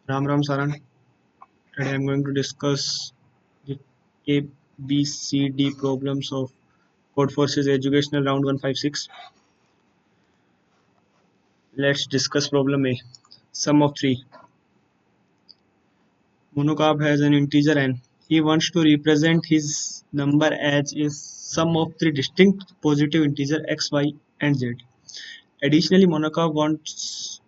Ram Ram Saran. Today I'm going to discuss the ABCD problems of Code Forces Educational Round 156. Let's discuss problem A. Sum of 3. Monokab has an integer n. He wants to represent his number as a sum of three distinct positive integers x, y, and z. Additionally, Monokab wants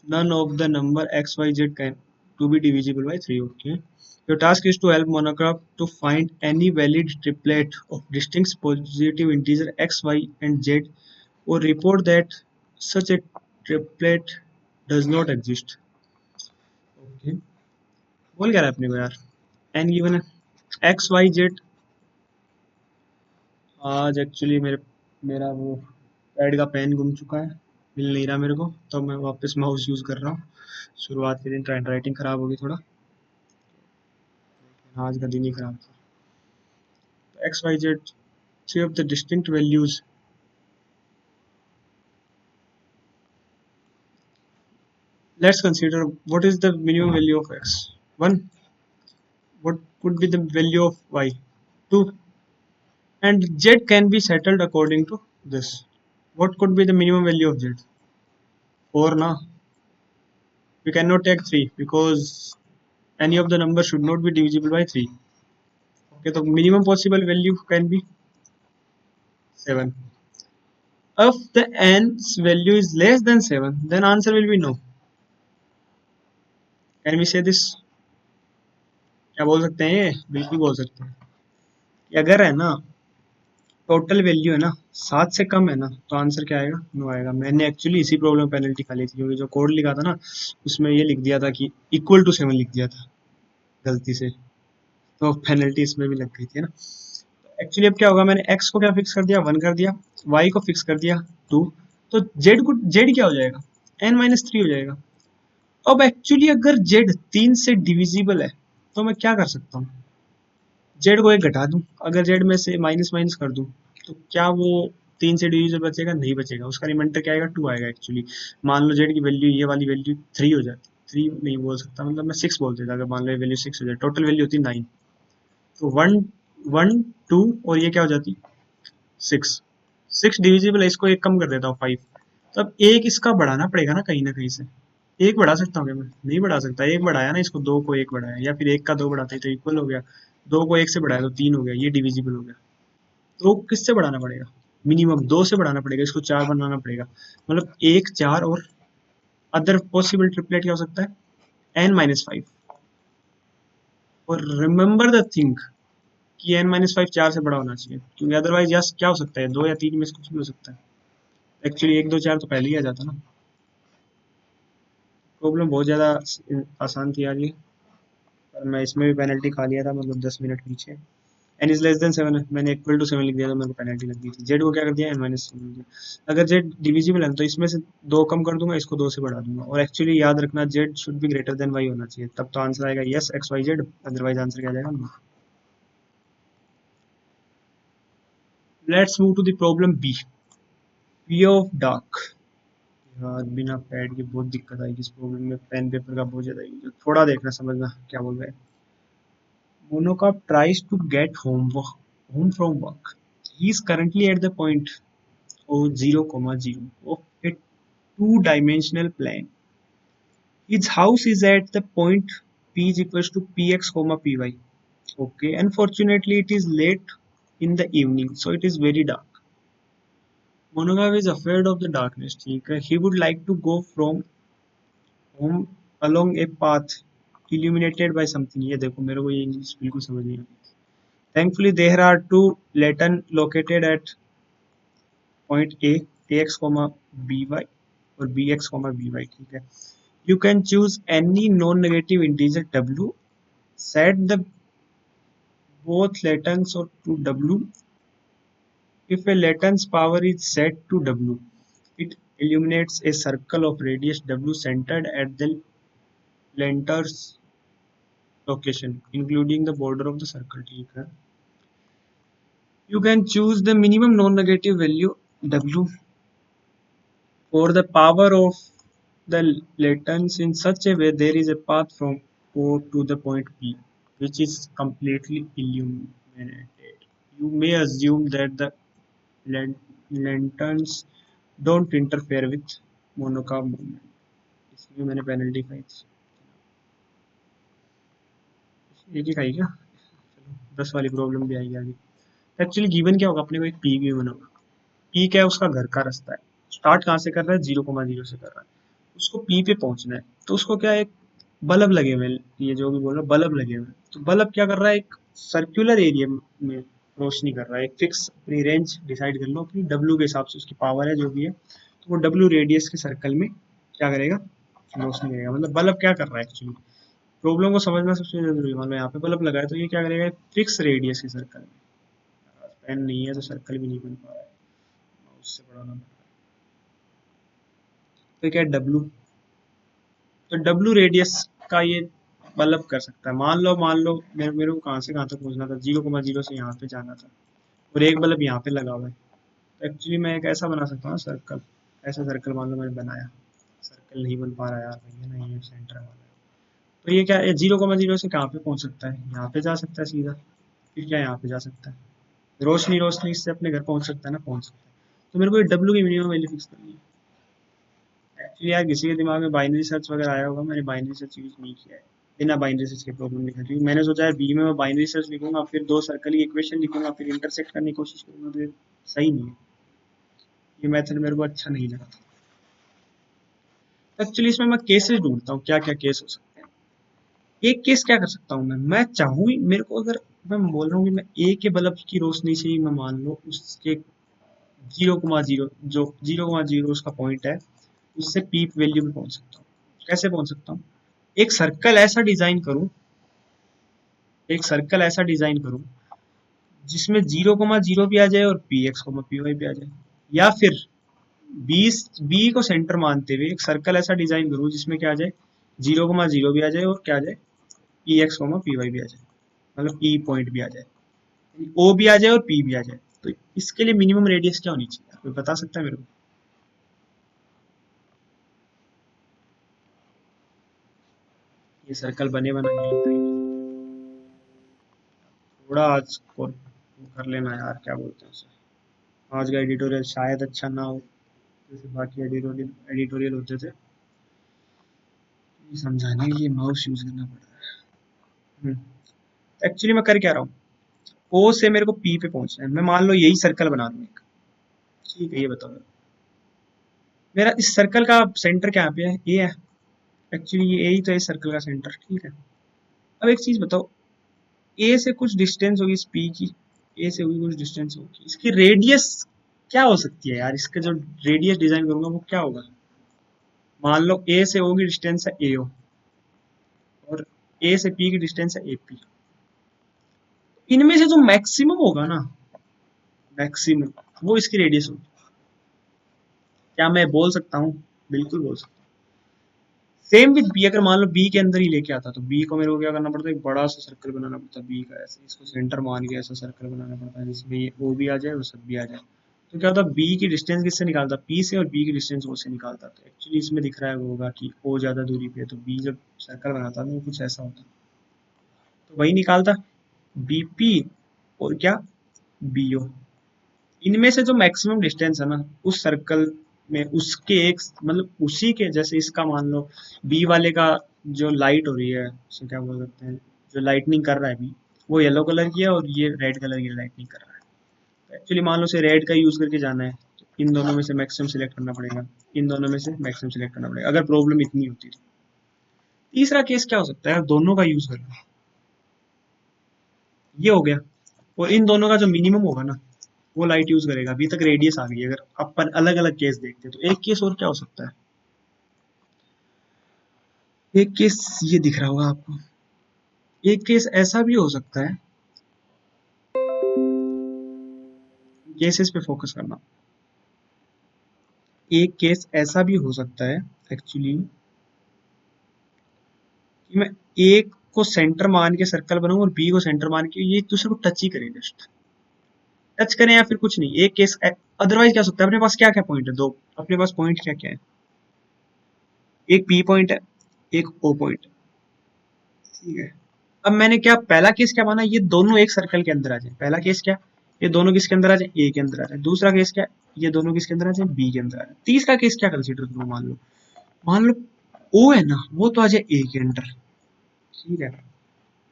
none of the number x, y, z can to be divisible by 3. Okay. Your task is to help Monocrop to find any valid triplet of distinct positive integer x, y, and z, or report that such a triplet does not exist. Okay. बोल क्या रहा है अपने को यार N given है x Y Z आज actually मेरा वो पैड का पेन गुम चुका है मिल नहीं रहा मेरे को तो मैं वापस माउस यूज़ कर रहा हूँ शुरुआत के दिन राइटिंग ख़राब होगी थोड़ा आज का दिन ही ख़राब था X Y Z three of the distinct values. Let's consider what is the minimum value of x. 1. What could be the value of y? 2. And z can be settled according to this. What could be the minimum value of z? 4 na? We cannot take 3 because any of the numbers should not be divisible by 3. Okay, the minimum possible value can be 7. If the n's value is less than 7, then answer will be no. Can we say this? क्या बोल सकते हैं ये बिल्कुल बोल सकते हैं कि अगर है ना टोटल वैल्यू है ना 7 से कम है ना तो आंसर क्या आएगा नो आएगा मैंने एक्चुअली इसी प्रॉब्लम में पेनल्टी खा ली थी क्योंकि जो कोड लिखा था ना उसमें ये लिख दिया था कि इक्वल टू 7 लिख दिया था गलती से तो पेनल्टी इसमें भी लग गई थी ना एक्चुअली अब क्या होगा मैंने एक्स को क्या फिक्स कर दिया 1 कर दिया वाई को फिक्स कर दिया 2 तो जेड क्या हो जाएगा n-3 हो जाएगा अब एक्चुअली अगर जेड 3 से डिविजिबल है तो मैं क्या कर सकता हूँ जेड को एक घटा दूं अगर जेड में से माइनस माइनस कर दूं तो क्या वो 3 से डिविजिबल बचेगा नहीं बचेगा उसका रिमाइंडर क्या आएगा 2 आएगा एक्चुअली मान लो जेड की वैल्यू ये वाली वैल्यू 3 हो जाए 3 नहीं बोल सकता मतलब मैं 6 बोल देता अगर मान लो वैल्यू 6 हो जाए टोटल वैल्यू होती 9 तो 1 1 2 और ये क्या हो जाती 6 6 डिविजिबल है इसको एक कम कर देता हूँ 5 तो अब एक इसका बढ़ाना पड़ेगा ना कहीं से एक बढ़ा सकता हूँ क्या मैं नहीं बढ़ा सकता एक बढ़ाया ना इसको दो को एक बढ़ाया या फिर एक का दो बढ़ाते तो इक्वल हो गया दो को एक से बढ़ाया तो 3 हो गया ये डिविजिबल हो गया तो किससे बढ़ाना पड़ेगा मिनिमम 2 से बढ़ाना पड़ेगा इसको 4 बनाना पड़ेगा मतलब 1 4 और अदर पॉसिबल ट्रिपलेट क्या हो सकता है n-5 और रिमेंबर द थिंग कि n-5 4 से बड़ा होना चाहिए क्योंकि अदरवाइज यस क्या हो सकता है 2 या 3 में से कुछ भी हो सकता है एक्चुअली 1 2 4 तो पहले ही आ जाता ना प्रॉब्लम बहुत ज़्यादा आसान थी यार ये पर मैं इसमें भी पेनल्टी खा लिया था मतलब 10 मिनट पीछे n इज लेस देन 7 है मैंने इक्वल टू 7 लिख दिया तो मेरे को पेनल्टी लग गई थी z को क्या कर दिया n-7 लिख दिया अगर z डिविजिबल है तो इसमें से 2 कम कर दूंगा इसको 2 से बढ़ा दूंगा और एक्चुअली याद रखना z should be greater than y होना चाहिए तब तो आंसर आएगा yes X Y Z otherwise answer क्या आ जाएगा no let's move to the problem B p of dark यार बिना पैड की बहुत दिक्कत आएगी इस प्रॉब्लम में पेन पेपर का बहुत ज्यादा यूज है थोड़ा देखना समझना क्या बोल रहे हैं Monocop tries to get home from work. He is currently at the point of 0, 0 of a two-dimensional plane. His house is at the point P is equals to Px, Py. Okay, unfortunately it is late in the evening, so it is very dark. Monogab is afraid of the darkness. ठीक है, he would like to go from home along a path illuminated by something. ये देखो मेरे को ये English बिल्कुल समझ नहीं आई. Thankfully, there are two lanterns located at point A, ax, by और bx, by. ठीक है. You can choose any non-negative integer w. Set the both lanterns to w. If a lantern's power is set to w, it illuminates a circle of radius w centered at the lantern's location, including the border of the circle. ठीक है. You can choose the minimum non-negative value w for the power of the latents in such a way there is a path from O to the point P, which is completely illuminated. You may assume that the lanterns don't interfere with monochrome movement. इसलिए मैंने penalty खाई थी। एक ही खाई क्या? चलो 10 वाली problem भी आएगी आगे। एक्चुअली गिवन क्या होगा, अपने को एक पी गिवन होगा। पी क्या है, उसका घर का रास्ता है। स्टार्ट कहाँ से कर रहा है, 0,0 से कर रहा है। उसको पी पे पहुंचना है, तो उसको क्या है, एक बल्ब लगे हुए हैं, ये जो भी बोल रहा है बल्ब लगे हुए हैं। तो बल्ब क्या कर रहा है, एक सर्कुलर एरिया में रोशनी कर रहा है। एक फिक्स अपनी रेंज डिसाइड कर लो अपनी, डब्ल्यू के हिसाब से उसकी पावर है जो भी है, तो वो डब्ल्यू रेडियस के सर्कल में क्या करेगा, रोशनी करेगा। मतलब बल्ब क्या कर रहा है एक्चुअली, प्रॉब्लम को समझना सबसे जरूरी है। मान लो यहाँ पे बल्ब लगा है, तो ये क्या करेगा, फिक्स रेडियस के सर्कल में। पेन नहीं है तो सर्कल भी नहीं बन पा रहा है, उससे बढ़ाना पड़ रहा है। तो क्या डब्ल्यू, तो डब्ल्यू रेडियस का ये बल्ब कर सकता है। मान लो मेरे को कहाँ से कहाँ तक पहुँचना था, 0,0 से यहाँ पे जाना था, और एक बल्ब यहाँ पे लगा हुआ है। तो एक्चुअली मैं एक ऐसा बना सकता हूँ सर्कल, ऐसा सर्कल मान लो मैंने बनाया। सर्कल नहीं बन पा रहा यार भैया, नहीं ये सेंटर वाला है। तो ये क्या है, 0,0 से कहाँ पे पहुँच सकता है, यहाँ पे जा सकता है सीधा। फिर क्या यहाँ पे जा सकता है, रोशनी रोशनी इससे अपने घर पहुँच सकता है ना, पहुँच सकता है। तो मेरे को ये डब्ल्यू की मिनिमम वैल्यू फिक्स करनी है। एक्चुअली यार किसी के दिमाग में बाइनरी सर्च वगैरह आया होगा, मैंने बाइनरी सर्च यूज नहीं किया है। बिना बाइनरी सर्च के प्रॉब्लम लिखा, क्योंकि मैंने सोचा है बी में मैं बाइनरी सर्च लिखूंगा, फिर दो सर्कल की इक्वेशन लिखूंगा, फिर इंटरसेक्ट करने की कोशिश करूंगा, तो ये सही नहीं है। ये मेथड मेरे को अच्छा नहीं लगा था। एक्चुअली इसमें मैं केसेस ढूंढता हूँ, क्या क्या केस हो सकते हैं। एक केस क्या कर सकता हूँ मैं चाहूँ मेरे को, अगर मैं बोल रहा हूँ कि मैं ए के बल्ब की रोशनी से ही, मैं मान लो उसके 0,0 जो 0,0 उसका पॉइंट है, उससे पीक वैल्यू में पहुंच सकता हूँ। कैसे पहुंच सकता हूँ, एक सर्कल ऐसा डिजाइन करूं, एक सर्कल ऐसा डिजाइन करूं जिसमें 0,0 भी आ जाए और पी एक्स पी वाई भी आ जाए। या फिर बी को सेंटर मानते हुए एक सर्कल ऐसा डिजाइन करूं जिसमें क्या आ जाए, 0,0 भी आ जाए और क्या आ जाए, पी एक्स पी वाई भी आ जाए, मतलब पी पॉइंट भी आ जाए, ओ भी आ जाए और पी भी आ जाए। तो इसके लिए मिनिमम रेडियस क्या होनी चाहिए, कोई बता सकता है मेरे को? ये सर्कल बने बनाए थोड़ा आज को कर लेना यार, क्या बोलते हैं उसे, आज का एडिटोरियल शायद अच्छा ना हो जैसे बाकी एडिटोरियल होते थे। समझाने के लिए माउस यूज करना पड़ रहा है। एक्चुअली मैं कर क्या रहा हूँ, ओ से मेरे को पी पे पहुंचना है। मैं मान लो यही सर्कल बना दूं एक, ठीक है, ये बताओ मेरा इस सर्कल का सेंटर क्या पे है, ए है। एक्चुअली ये ए ही तो है इस सर्कल का सेंटर, ठीक है। अब एक चीज बताओ, ए से कुछ डिस्टेंस होगी इस पी की, ए से हुई कुछ डिस्टेंस होगी, इसकी रेडियस क्या हो सकती है यार, इसका जो रेडियस डिजाइन करूंगा वो क्या होगा। मान लो ए से ओ की डिस्टेंस है ए ओ, और ए से पी की डिस्टेंस है ए पी। इनमें से जो मैक्सिमम होगा ना, मैक्सिमम, वो इसकी रेडियस होगी। क्या मैं बोल सकता हूँ? बिल्कुल बोल सकता हूँ। सेम विद बी, अगर मान लो बी के अंदर ही लेके आता तो बी को मेरे को क्या करना पड़ता है, एक बड़ा सा सर्कल बनाना पड़ता है बी का, ऐसे इसको सेंटर मान के ऐसा सर्कल बनाना पड़ता है जिसमें ये ओ भी आ जाए और सब भी आ जाए। तो क्या होता है, बी की डिस्टेंस किससे निकालता, पी से, और बी की डिस्टेंस ओ से निकालता। तो एक्चुअली इसमें दिख रहा है वो होगा कि ओ ज्यादा दूरी पे है, तो बी जब सर्कल बनाता है तो वो कुछ ऐसा होता, तो वही निकालता बीपी और क्या, बीओ। इनमें से जो मैक्सिमम डिस्टेंस है ना उस सर्कल में, उसके एक मतलब उसी के जैसे, इसका मान लो बी वाले का जो लाइट हो रही है उसे क्या बोल सकते हैं, जो लाइटनिंग कर रहा है बी, वो येलो कलर की है और ये रेड कलर की लाइटनिंग कर रहा है। तो एक्चुअली मान लो उसे रेड का यूज करके जाना है, तो इन दोनों में से मैक्सिमम सिलेक्ट करना पड़ेगा, इन दोनों में से मैक्सिमम सिलेक्ट करना पड़ेगा, अगर प्रॉब्लम इतनी होती तो। तीसरा केस क्या हो सकता है, दोनों का यूज कर लो, ये हो गया, और इन दोनों का जो मिनिमम होगा ना वो लाइट यूज करेगा। अभी तक रेडियस आ गई, अगर अपन अलग अलग केस देखते हैं तो एक केस और क्या हो सकता है, एक केस ये दिख रहा होगा आपको, एक केस ऐसा भी हो सकता है, केसेस पे फोकस करना। एक केस ऐसा भी हो सकता है एक्चुअली कि मैं ए को सेंटर मान के सर्कल बनाऊं और बी को सेंटर मान के ये एक दूसरे को टच ही करें, जस्ट टच करें, या फिर कुछ नहीं। एक केस अदरवाइज क्या हो सकता है, अपने पास क्या क्या पॉइंट है, दो, अपने पास पॉइंट क्या क्या है, एक पी पॉइंट है, एक ओ पॉइंट है, ठीक है। अब मैंने क्या पहला केस क्या माना, ये दोनों एक सर्कल के अंदर आ जाए। पहला केस क्या, ये दोनों किसके अंदर आ जाए, ए के अंदर आ जाए। दूसरा केस क्या, ये दोनों किसके अंदर आ जाए, बी के अंदर आ जाए। तीसरा केस क्या कंसीडर करूं, मान लो ओ है ना, वो तो आ जाए ए के अंदर, ठीक है,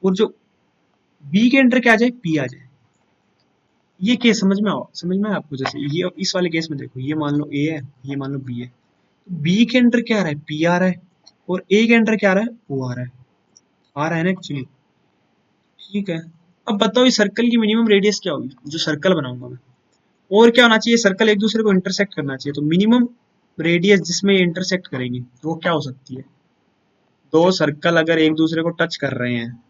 और जो बी के अंदर क्या आ जाए, पी आ जाए। ये केस समझ में आया आपको? जैसे ये इस वाले केस में देखो, ये मान लो ए है, ये मान लो बी है, बी के अंदर क्या आ रहा है, पी आ रहा है, और ए के अंदर क्या आ रहा है, ओ आ रहा है, आ रहा है ना एक्चुअली, ठीक है। अब बताओ इस सर्कल की मिनिमम रेडियस क्या होगी, जो सर्कल बनाऊंगा मैं, और क्या होना चाहिए, सर्कल एक दूसरे को इंटरसेक्ट करना चाहिए, तो मिनिमम रेडियस जिसमें ये इंटरसेक्ट करेंगे वो क्या हो सकती है, दो सर्कल अगर एक दूसरे को टच कर रहे हैं,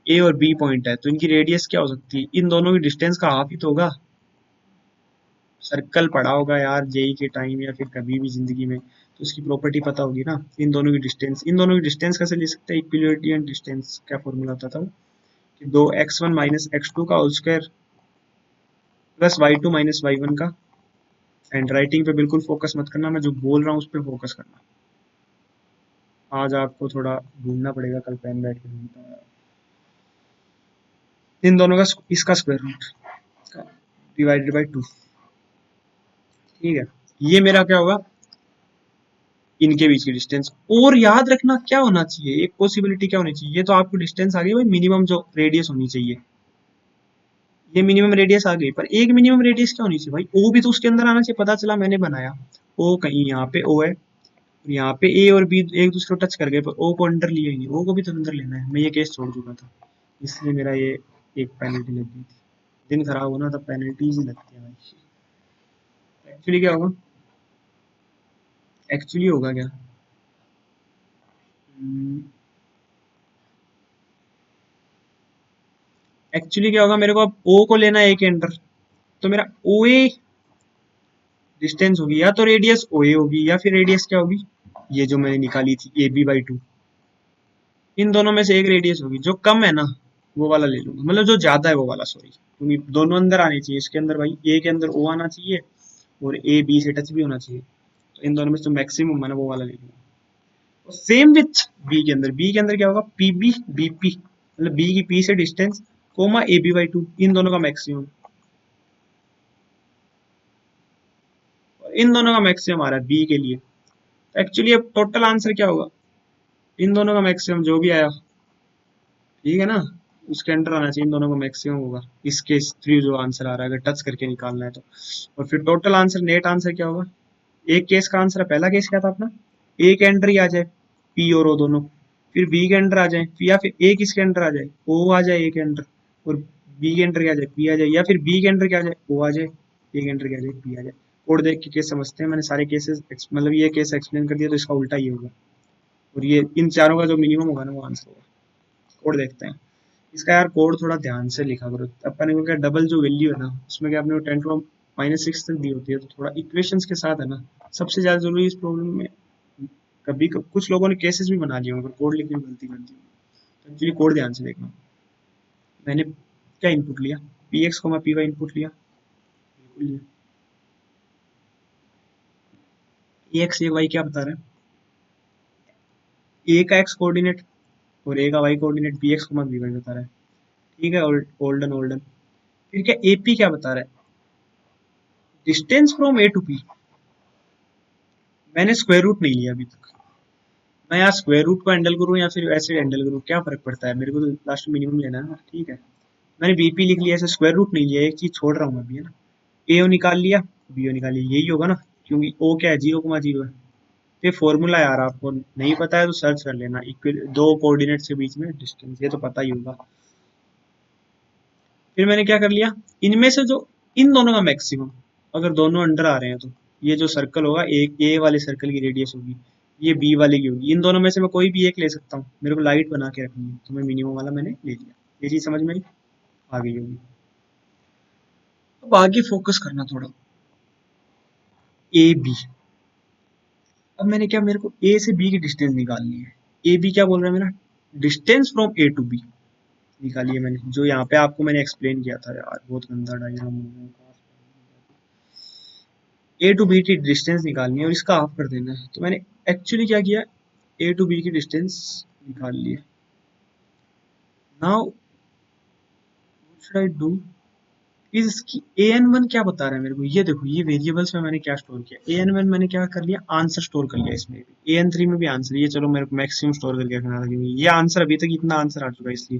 ए और बी पॉइंट है, तो इनकी रेडियस क्या हो सकती है, इन दोनों की डिस्टेंस का हाफ ही तो होगा। सर्कल पढ़ा होगा यार जेई के टाइम या फिर कभी भी जिंदगी में, तो उसकी प्रॉपर्टी पता होगी ना, इन दोनों की डिस्टेंस, इन दोनों की डिस्टेंस कैसे ले सकते हैं, इक्विलिब्रियम डिस्टेंस क्या फॉर्मूला होता था, कि दो x1 माइनस x2 का whole square plus y2 minus y1 का। एंड राइटिंग पे बिल्कुल फोकस मत करना, मैं जो बोल रहा हूँ उस पर फोकस करना। आज आपको थोड़ा ढूंढना पड़ेगा, कल पेन बैठ के ढूंढता हूँ। इन दोनों का इसका स्क्वायर रूट डिवाइडेड बाई 2, ठीक है। ये मेरा क्या होगा, इनके बीच की डिस्टेंस। और याद रखना क्या होना चाहिए, एक पॉसिबिलिटी क्या होनी चाहिए, ये तो आपको डिस्टेंस आ गई भाई, मिनिमम जो रेडियस होनी चाहिए, ये मिनिमम रेडियस आ गई, पर एक मिनिमम रेडियस क्या होनी चाहिए भाई, ओ भी तो उसके अंदर आना चाहिए। पता चला मैंने बनाया ओ, कहीं यहाँ पे ओ है, यहाँ पे ए और बी एक दूसरे को टच कर गए, पर ओ को अंदर लिया ही नहीं, ओ को भी तो अंदर लेना है। मैं ये केस छोड़ चुका था, इसलिए मेरा ये एक पेनल्टी लग गई थी। दिन खराब होना तब पेनल्टीज ही लगती है भाई। एक्चुअली क्या होगा, एक्चुअली होगा क्या, एक्चुअली क्या होगा, मेरे को अब ओ को लेना है ए के अंदर, तो मेरा ओ ए डिस्टेंस होगी, या तो रेडियस ओ ए होगी, या फिर रेडियस क्या होगी, ये जो मैंने निकाली थी ए बी बाई 2। इन दोनों में से एक रेडियस होगी, जो कम है ना वो वाला ले लूंगा, मतलब जो ज्यादा है वो वाला, सॉरी, क्योंकि दोनों अंदर आने चाहिए। इसके अंदर भाई ए के अंदर ओ आना चाहिए, और ए बी से टच भी होना चाहिए, तो इन दोनों में से जो मैक्सिमम है ना वो वाला ले लूंगा। सेम विथ बी के अंदर, बी के अंदर क्या होगा, पी बी बी पी, मतलब बी की पी से distance comma A B by 2, इन दोनों का मैक्सिमम, और इन दोनों का मैक्सिमम आ रहा है बी के लिए। एक्चुअली अब टोटल आंसर क्या होगा, इन दोनों का मैक्सिमम जो भी आया, ठीक है ना, उसके अंडर आना चाहिए, इन दोनों का मैक्सिमम होगा। इसके थ्रू जो आंसर आ रहा है, अगर टच करके निकालना है तो। और फिर टोटल आंसर, नेट आंसर क्या होगा, एक केस का आंसर है, पहला केस क्या था अपना, ए के अंडर ही आ जाए पी और ओ दोनों, फिर बी के अंडर आ जाए, या फिर ए किसके अंडर आ जाए, ओ आ जाए ए के अंडर, और बी के अंडर क्या आ जाए, पी आ जाए, या फिर बी के अंडर क्या आ जाए, ओ आ जाए, ए के अंडर क्या आ जाए, पी आ जाए। कोड देख के केस समझते हैं, मैंने सारे केसेस मतलब ये केस एक्सप्लेन कर दिया, तो इसका उल्टा ही होगा, और ये इन चारों का जो मिनिमम होगा ना वो आंसर होगा। कोड देखते हैं इसका, यार कोड थोड़ा ध्यान से लिखा करो। अपन को क्या डबल जो वैल्यू है ना, उसमें क्या अपने 10⁻⁻6 तक दी होती है, तो थोड़ा इक्वेशंस के साथ है ना, सबसे ज्यादा जरूरी इस प्रॉब्लम में। कुछ लोगों ने केसेस भी बना लिए होंगे, कोड लिखने में गलती कर दी होगी, तो एक्चुअली कोड ध्यान से देखना। मैंने क्या इनपुट लिया, पी एक्स को पी वाई इनपुट लिया, बिल्कुल लिया। ए एक्स ए वाई क्या बता रहा है, ए का एक्स कोऑर्डिनेट और ए का वाई कोऑर्डिनेट, बी एक्स को बी वाई बता रहा है, ठीक है, ओल्डन ओल्डन। फिर क्या ए पी क्या बता रहा है, distance from A to P. मैंने स्क्वायर रूट नहीं लिया अभी तक, मैं यार स्क्वायर रूट को हैंडल करूँ या फिर ऐसे हैंडल करूँ, क्या फर्क पड़ता है, मेरे को तो लास्ट में मिनिमम लेना है ना, ठीक है। मैंने बीपी लिख लिया, ऐसे स्क्वायर रूट नहीं लिया, एक चीज छोड़ रहा हूँ अभी, है ना। ए ओ निकाल लिया, बी ओ निकाल लिया, यही होगा ना, क्योंकि ओ क्या है, 0,0 है। ये फॉर्मूला यार आपको नहीं पता है तो सर्च कर लेना, इक्वल दो कोऑर्डिनेट्स के बीच में डिस्टेंस, ये तो पता ही होगा। फिर मैंने क्या कर लिया, इनमें से जो इन दोनों का मैक्सिमम, अगर दोनों अंडर आ रहे हैं, तो ये जो सर्कल होगा, एक ए वाले सर्कल की रेडियस होगी, ये बी वाले की होगी, इन दोनों में से मैं कोई भी एक ले सकता हूँ, मेरे को लाइट बना के रखनी है, तो मैं मिनिमम वाला मैंने ले लिया। ये चीज समझ में आ गई होगी। अब आगे फोकस करना थोड़ा, ए बी। अब मैंने क्या, मेरे को ए से बी की डिस्टेंस निकालनी है। ए बी क्या बोल रहा है मेरा, distance from A to B निकालिए मैंने, जो यहाँ पे आपको मैंने एक्सप्लेन किया था यार, बहुत गंदा डायग्राम। ए टू बी की डिस्टेंस निकालनी है और इसका हाफ कर देना है, तो मैंने एक्चुअली क्या किया, ए टू बी की डिस्टेंस निकाल लिए। Now what should I do is इसकी an1 क्या बता रहा है मेरे को, ये देखो ये वेरिएबल्स में मैंने क्या स्टोर किया, an1 मैंने क्या कर लिया, आंसर स्टोर कर लिया इसमें भी, an3 में भी आंसर, ये चलो मेरे को मैक्सिमम स्टोर करके रखना था क्योंकि ये आंसर अभी तक इतना आंसर आ चुका है इसलिए।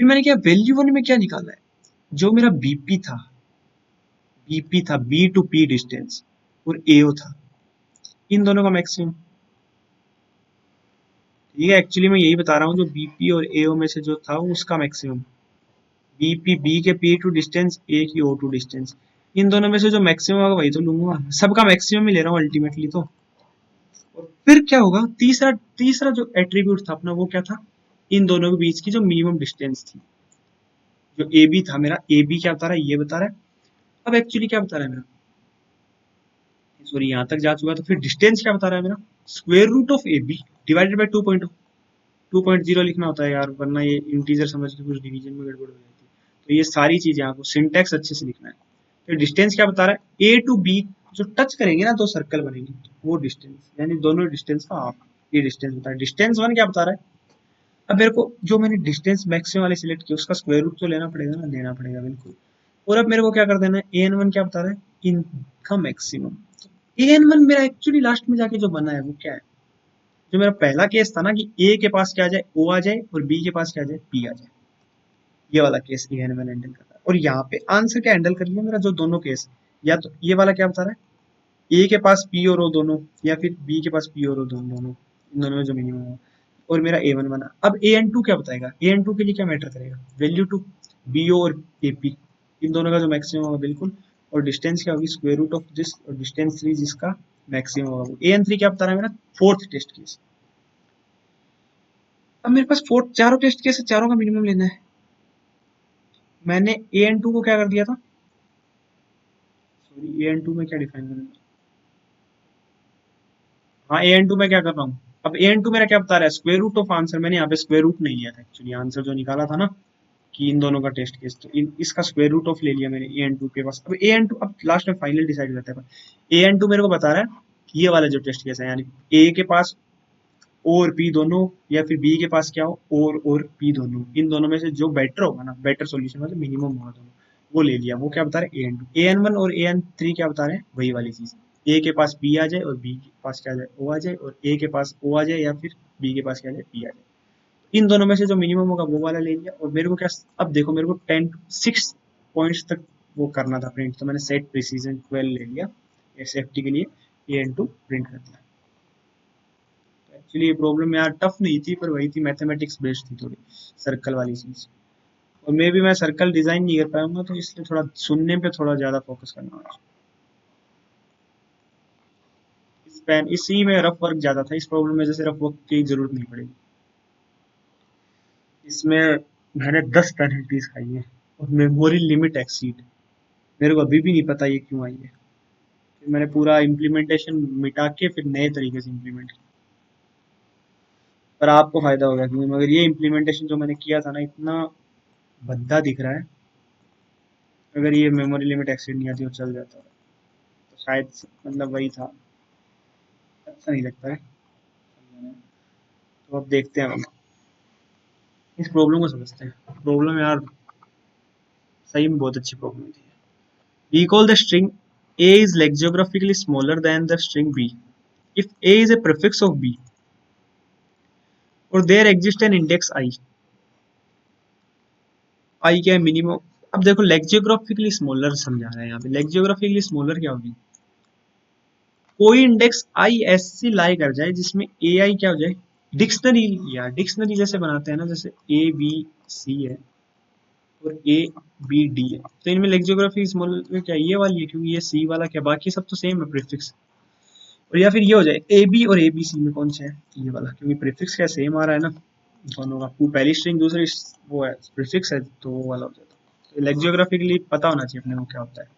फिर मैंने क्या वैल्यू वन में क्या निकाला है, जो मेरा बीपी था बी टू पी डिस्टेंस और एओ था, इन दोनों का मैक्सिमम। ठीक है, एक्चुअली मैं यही बता रहा हूँ, जो बीपी और एओ में से जो था उसका मैक्सिमम, बीपी बी के पी टू डिस्टेंस, ए की ओ टू डिस्टेंस, इन दोनों में से जो मैक्सिमम होगा वही तो लूंगा, सबका मैक्सिमम ही ले रहा हूँ अल्टीमेटली तो। और फिर क्या होगा, तीसरा तीसरा जो एट्रीब्यूट था अपना वो क्या था, इन दोनों के बीच की जो मिनिमम डिस्टेंस थी, जो ए बी था मेरा, ए बी क्या बता रहा है, ये बता रहा है। अब एक्चुअली क्या बता रहा है मेरा, सॉरी यहाँ तक जा चुका है, तो फिर डिस्टेंस क्या बता रहा है मेरा, square root of A B divided by 2.0 लिखना होता है यार, वरना ये इंटीजर समझ के कुछ डिवीजन में गड़बड़ हो जाती है। तो ये सारी चीजें आपको सिंटैक्स अच्छे से लिखना है। तो डिस्टेंस क्या बता रहा है, ए टू बी जो टच करेंगे ना, दो सर्कल बनेंगे, वो डिस्टेंस, यानी दोनों डिस्टेंस का हाफ, ये डिस्टेंस बता रहा है। डिस्टेंस वन क्या बता रहा है, अब मेरे को जो मैंने डिस्टेंस मैक्सिमम वाले सिलेक्ट किया उसका स्क्वायर रूट तो लेना पड़ेगा ना, लेना पड़ेगा बिल्कुल। और अब मेरे को क्या कर देना है, ए एन वन क्या बता रहा है, इनका मैक्सिमम। ए एन वन मेरा एक्चुअली लास्ट में जाके जो बना है वो क्या है, जो मेरा पहला केस था ना कि ए के पास क्या आ जाए, ओ आ जाए, और बी के पास क्या आ जाए, पी आ जाए, ये वाला केस ए एन वन हैंडल कर रहा है। और यहाँ पे आंसर क्या हैंडल कर लिया मेरा, जो दोनों केस, या तो ये वाला क्या बता रहा है, ए के पास पी और ओ दोनों, या फिर बी के पास पी और ओ दोनों, इन दोनों में जो मिनिमम हो, और मेरा ए वन बना। अब ए एन टू क्या बताएगा, ए एन टू के लिए क्या मैटर करेगा, वैल्यू टू, बी ओ और ए पी, इन दोनों का जो मैक्सिमम होगा बिल्कुल, और डिस्टेंस क्या होगी, स्क्वायर रूट ऑफ दिस, और डिस्टेंस थ्री जिसका मैक्सिमम होगा। ए एन थ्री क्या बता रहा है मेरा, फोर्थ टेस्ट केस। अब मेरे पास फोर्थ चारों टेस्ट केस है, चारों का मिनिमम लेना है। मैंने ए एन टू को क्या कर दिया था, सॉरी ए एन टू में क्या डिफाइन करना है, हाँ ए एन टू में क्या कर रहा हूँ, अब ए एन टू मेरा क्या बता रहा है, स्क्वायर रूट ऑफ आंसर, मैंने यहाँ पे स्क्वायर रूट नहीं लिया था एक्चुअली, आंसर जो निकाला था ना कि इन दोनों का टेस्ट केस, तो इसका स्क्वायर रूट ऑफ ले लिया मैंने ए एन टू के पास। अब ए एन टू, अब लास्ट में फाइनल डिसाइड करते हैं, ए एन टू मेरे को बता रहा है कि ये वाला जो टेस्ट केस है, यानी ए के पास ओ और पी दोनों, या फिर बी के पास क्या हो, ओ और पी दोनों, इन दोनों में से जो बेटर होगा ना, बेटर सॉल्यूशन मतलब मिनिमम होगा दोनों, वो ले लिया। वो क्या बता रहे हैं, a n two, a n one और ए एन थ्री क्या बता रहे हैं, वही वाली चीज, ए के पास बी आ जाए और बी के पास क्या आ जाए, ओ आ जाए, और ए के पास ओ आ जाए या फिर बी के पास क्या आ जाए, पी आ जाए, इन दोनों में से जो मिनिमम होगा वो वाला ले लिया। और मेरे को क्या, अब देखो मेरे को 6 पॉइंट्स तक वो करना था प्रिंट, तो मैंने सेट प्रिसीजन 12 ले लिया एसएफटी के लिए, ए एन टू प्रिंट कर दिया। एक्चुअली ये प्रॉब्लम यार टफ नहीं थी, पर वही थी, मैथमेटिक्स बेस्ड थी थोड़ी, सर्कल वाली चीज। और मे भी मैं सर्कल डिजाइन नहीं कर पाऊंगा, तो इसलिए थोड़ा सुनने पे थोड़ा ज्यादा फोकस करना होगा। इस पेन इसी में रफ वर्क ज्यादा था, इस प्रॉब्लम में जैसे रफ वर्क की जरूरत नहीं पड़ेगी। इसमें मैंने 10 पेनल्टीज खाई है, और मेमोरी लिमिट एक्सीड, मेरे को अभी भी नहीं पता ये क्यों आई है। फिर मैंने पूरा इम्प्लीमेंटेशन मिटा के फिर नए तरीके से इम्प्लीमेंट किया, पर आपको फायदा होगा, क्योंकि मगर ये इम्प्लीमेंटेशन जो मैंने किया था ना, इतना भद्दा दिख रहा है, अगर ये मेमोरी लिमिट एक्सीड नहीं आती और चल जाता तो शायद, मतलब वही था, अच्छा नहीं लगता है। तो अब देखते हैं, हम इस प्रॉब्लम को समझते हैं। प्रॉब्लम यार सही में बहुत अच्छी प्रॉब्लम थी। We call the string A is lexicography smaller than the string B if A is a prefix of B or there exists an index I। I क्या है, मिनिमम। अब देखो लेक्जियोग्राफिकली स्मॉलर समझा रहा है यहाँ पे, लेक्जियोग्राफिकली स्मॉलर क्या होगी, कोई इंडेक्स आई ऐसी लाई कर जाए जिसमें ए आई क्या हो जाए, डिक्शनरी, या डिक्शनरी जैसे बनाते हैं ना, जैसे ए बी सी है और ए बी डी है, तो इनमें लेक्जियोग्राफी स्मॉलर क्या ये वाली है, क्योंकि ये सी वाला क्या, बाकी सब तो सेम है प्रीफिक्स। और या फिर ये हो जाए ए बी और ए बी सी में कौन सा है, ये वाला, क्योंकि प्रीफिक्स क्या सेम आ रहा है ना दोनों का, पहली स्ट्रिंग दूसरी वो है प्रीफिक्स है, तो वो वाला हो जाता है। तो लेक्जियोग्राफी के लिए पता होना चाहिए अपने को क्या होता है।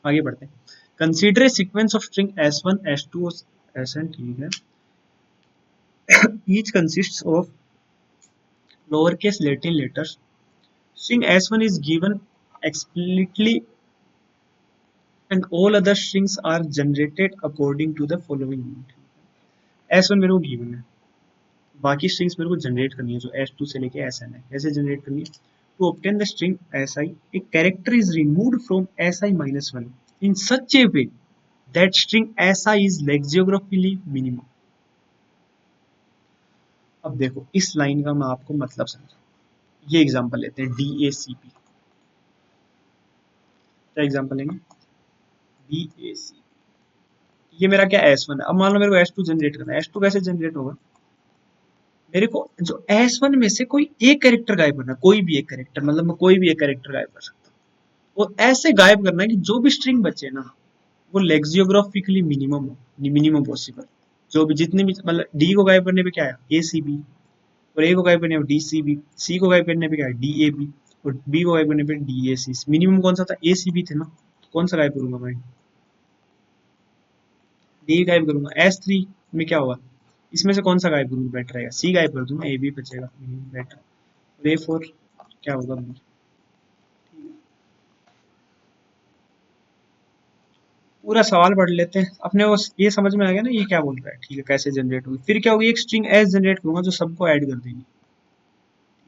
आगे बढ़ते हैं। Consider a sequence of string s1 s2 sn, ठीक है, each consists of lowercase Latin letters. String s1 is given explicitly and all other strings are generated according to the following. S1 मेरे को गिवन है, बाकी strings मेरे को generate करनी है जो S2 से लेके Sn है। कैसे जनरेट करनी है? To obtain the string Si, a character is removed from Si minus 1 in such a way that string Si is lexicographically minimum। अब देखो इस लाइन का मैं आपको मतलब समझा। ये एग्जांपल लेते हैं DACP। क्या एग्जांपल लेंगे? DACP। ये मेरा क्या S1 है। अब मान लो मेरे को S2 जनरेट करना है। S2 कैसे जनरेट होगा? मेरे को जो S1 में से कोई एक कैरेक्टर गायब करना है, कोई भी एक कैरेक्टर, मतलब मैं कोई भी एक कैरेक्टर गायब कर सकता हूँ। वो ऐसे गायब करना है कि जो भी स्ट्रिंग बचे ना वो लेक्सियोग्राफिकली मिनिमम हो, मिनिमम पॉसिबल। जो भी जितने भी मतलब डी को गायब करने पे क्या है? ACB, और ए को गायब करने पे DCB, सी को गायब करने पे क्या है? DAB, और बी को गायब करने पे DAC। मिनिमम कौन सा था? ACB थे ना, कौन सा गायब करूंगा मैं? डी गायब करूंगा। S3 में क्या होगा? इसमें से कौन सा गायब करूंगा? बेटर रहेगा सी गायब कर दूंगा, AB बचेगा बेटर। और A4 क्या होगा? पूरा सवाल पढ़ लेते हैं अपने को, ये समझ में आ गया ना ये क्या बोल रहा है? ठीक है, कैसे जनरेट होगी। फिर क्या होगी? एक स्ट्रिंग एस जनरेट करूंगा जो सबको ऐड कर देगी।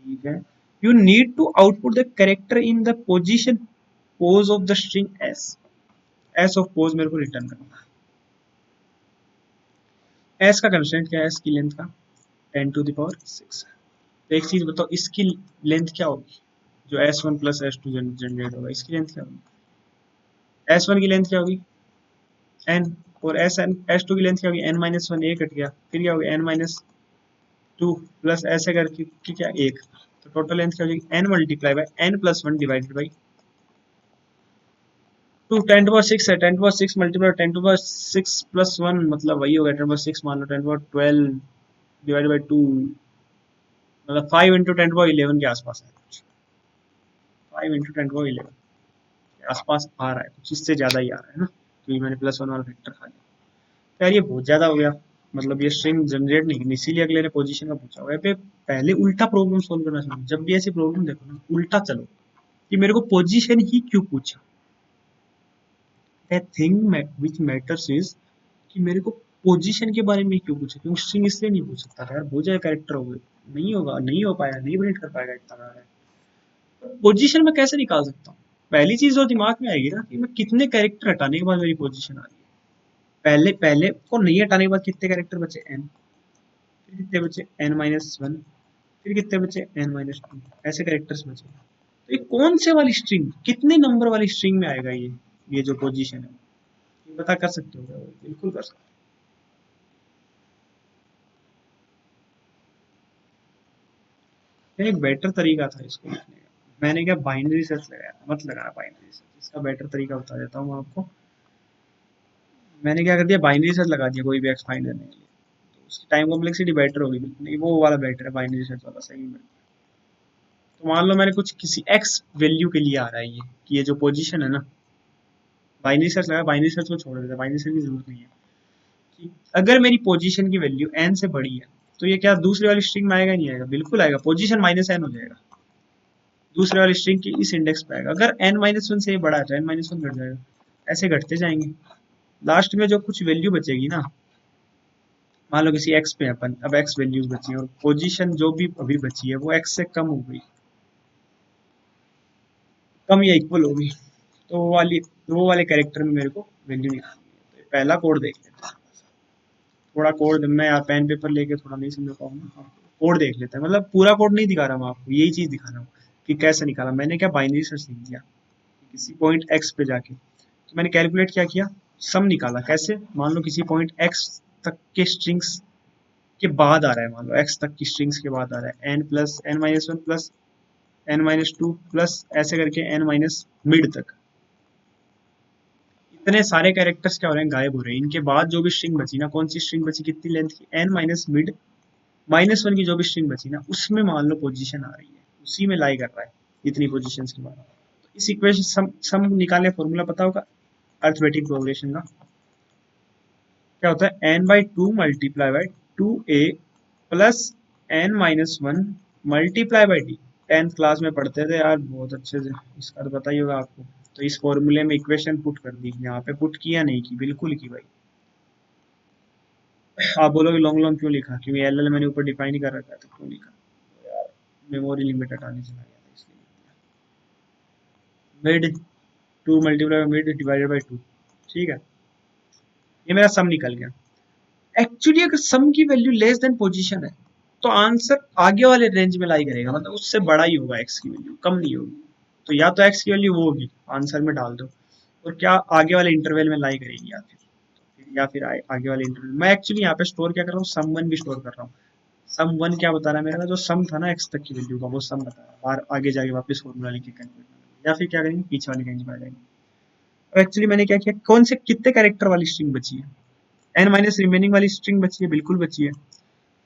ठीक है, you need to output the character in the position pos of the string S. S of pos मेरे को रिटर्न करना है। एस का कंस्टेंट क्या है? एस की लेंथ का 10⁶। तो एक चीज बताओ, इसकी लेंथ क्या होगी? जो S1 प्लस S2 जनरेट होगा इसकी लेंथ क्या होगी? S1 की लेंथ क्या होगी? n, और S2 की लेंथ क्या होगी? n-1। ए कट गया, फिर क्या होगी? n-2 प्लस ऐसे करके कि क्या? 1। तो टोटल लेंथ क्या हो जाएगी? n multiply by n+1 divided by 2। 10⁶ है, 10⁶ मल्टीप्लाई 10⁶ प्लस 1 मतलब वही होगा 10⁶। मान लो 10⁻12 डिवाइडेड बाई 2 मतलब 5 इंटू 10⁻11 के आसपास है कुछ। 5 इंटू 10⁻11 के आसपास आ रहा है कुछ, इससे ज़्यादा ही आ रहा है ना, क्योंकि मैंने +1 वाला फैक्टर खा लिया। यार ये बहुत ज़्यादा हो गया, मतलब ये स्ट्रिंग जनरेट नहीं करनी, इसीलिए अगले ने पोजीशन का पूछा हुआ है। पे पहले उल्टा प्रॉब्लम सोल्व करना चाहिए। जब भी ऐसी प्रॉब्लम देखो ना, उल्टा चलो कि मेरे को पोजीशन ही क्यों पूछा। The thing which matters is कि मेरे को पोजीशन के बारे में क्यों पूछा, क्योंकि स्ट्रिंग इसलिए नहीं पूछ सकता था यार, बहुत ज्यादा कैरेक्टर हो गए, नहीं होगा, नहीं हो पाया, नहीं प्रिंट कर पाएगा इतना ज्यादा। पोजीशन में कैसे निकाल सकता हूँ? पहली चीज जो दिमाग में आएगी ना कि मैं कितने कैरेक्टर हटाने के बाद मेरी पोजीशन आ रही है। पहले पहले को नहीं हटाने के बाद कितने कैरेक्टर बचे? n, फिर कितने बचे? n-1, फिर कितने बचे? n-2, ऐसे कैरेक्टर्स बचे। तो ये कौन से वाली स्ट्रिंग, कितने नंबर वाली स्ट्रिंग में आएगा ये जो पोजीशन है? ये पता कर सकते हो क्या? बिल्कुल कर सकते हो। एक बेटर तरीका था इसको लिखने का, मैंने क्या बाइनरी सर्च लगाया, मत लगाया बाइनरी सर्च। इसका बेटर तरीका बता देता हूँ आपको। मैंने क्या कर दिया? बाइनरी सर्च लगा दिया कोई भी एक्स फाइंड करने के लिए, तो उसकी टाइम कॉम्प्लेक्सिटी बेटर होगी। नहीं, वो वाला बेटर है, बाइनरी सर्च वाला सही में। तो मान लो मैंने कुछ किसी एक्स वैल्यू के लिए आ रहा है ये, कि ये जो पोजीशन है ना, बाइनरी सर्च लगा, बाइनरी सर्च को छोड़ देता है, बाइनरी सर्च की जरूरत नहीं है। कि अगर मेरी पोजीशन की वैल्यू n से बड़ी है तो ये क्या दूसरी वाली स्ट्रिंग में आएगा? नहीं आएगा, बिल्कुल आएगा। पोजीशन -n हो जाएगा, दूसरे वाली स्ट्रिंग की इस इंडेक्स पे आएगा। अगर n-1 से ये बड़ा है तो n-1 घट जाएगा, ऐसे घटते जाएंगे। लास्ट में जो कुछ वैल्यू बचेगी ना, मान लो किसी x पे अपन, अब x वैल्यूज बची है और पोजीशन जो भी अभी बची है वो x से कम हो गई, कम या इक्वल हो गई, तो वो वाले कैरेक्टर में मेरे को वैल्यू निकालनी है। तो पहला कोड देख लेते हैं। थोड़ा कोड मैं यार पेन पेपर लेके थोड़ा नहीं समझ पाऊंगा, कोड देख लेते हैं। मतलब पूरा कोड नहीं दिखा रहा मैं आपको, यही चीज दिखा रहा हूँ कि कैसे निकाला। मैंने क्या बाइनरी सर्च लिख दिया किसी पॉइंट x पे जाके, तो मैंने कैलकुलेट क्या किया? सम निकाला। कैसे? मान लो किसी पॉइंट x तक के स्ट्रिंग्स के बाद आ रहा है, मान लो x तक की स्ट्रिंग्स के बाद आ रहा है n+n-1 प्लस n-2 प्लस ऐसे करके n माइनस मिड तक। इतने सारे कैरेक्टर्स क्या हो रहे हैं? गायब हो रहे हैं। इनके बाद जो भी स्ट्रिंग बची ना, कौन सी स्ट्रिंग बची? कितनी लेंथ की? n माइनस मिड -1 की जो भी स्ट्रिंग बची ना, उसमें मान लो पोजीशन आ रही है, उसी में लाई कर रहा है इतनी पोजीशंस के बाद। तो इस इक्वेशन सम निकालने फॉर्मूला पता होगा अर्थमेटिक प्रोग्रेशन का। क्या होता है? n/2 multiply by 2a plus n-1 multiply by d। 10th class में पढ़ते थे यार बहुत अच्छे से, इसका तो पता ही होगा आपको। तो इस फॉर्मूले में इक्वेशन पुट कर दी, यहाँ पे पुट किया नहीं की, बिल्कुल की भाई। आप बोलोगे लॉन्ग लॉन्ग क्यों लिखा, क्योंकि एल एल मैंने ऊपर डिफाइन ही कर रखा है, तो क्यों लिखा यार, मेमोरी लिमिट हटाने चला गया था इसलिए। Mid 2 multiply mid divided by 2, ठीक है, ये मेरा सम निकल गया। एक्चुअली अगर सम की वैल्यू लेस देन पोजीशन है तो आंसर आगे वाले रेंज में लाई करेगा, मतलब उससे बड़ा ही होगा, एक्स की वैल्यू कम नहीं होगी। तो या तो एक्स की वैल्यू वो होगी, आंसर में डाल दो, और क्या आगे वाले इंटरवल में लाई करेगी, या फिर आगे वाले इंटरवल। मैं एक्चुअली यहाँ पे स्टोर क्या कर रहा हूँ, सम वन भी स्टोर कर रहा हूँ। सम वन क्या बता रहा है, मेरा जो सम था ना एक्स तक की वैल्यू का, वो सम बता रहा है, और आगे जाके वापस फॉर्मूला लिख के कैलकुलेट, या फिर क्या करेंगे, पीछे वाली रेंज में आ जाएंगे। अब एक्चुअली मैंने क्या किया, कौन से कितने कैरेक्टर वाली स्ट्रिंग बची है, एन माइनस रिमेनिंग वाली स्ट्रिंग बची है, बिल्कुल बची है।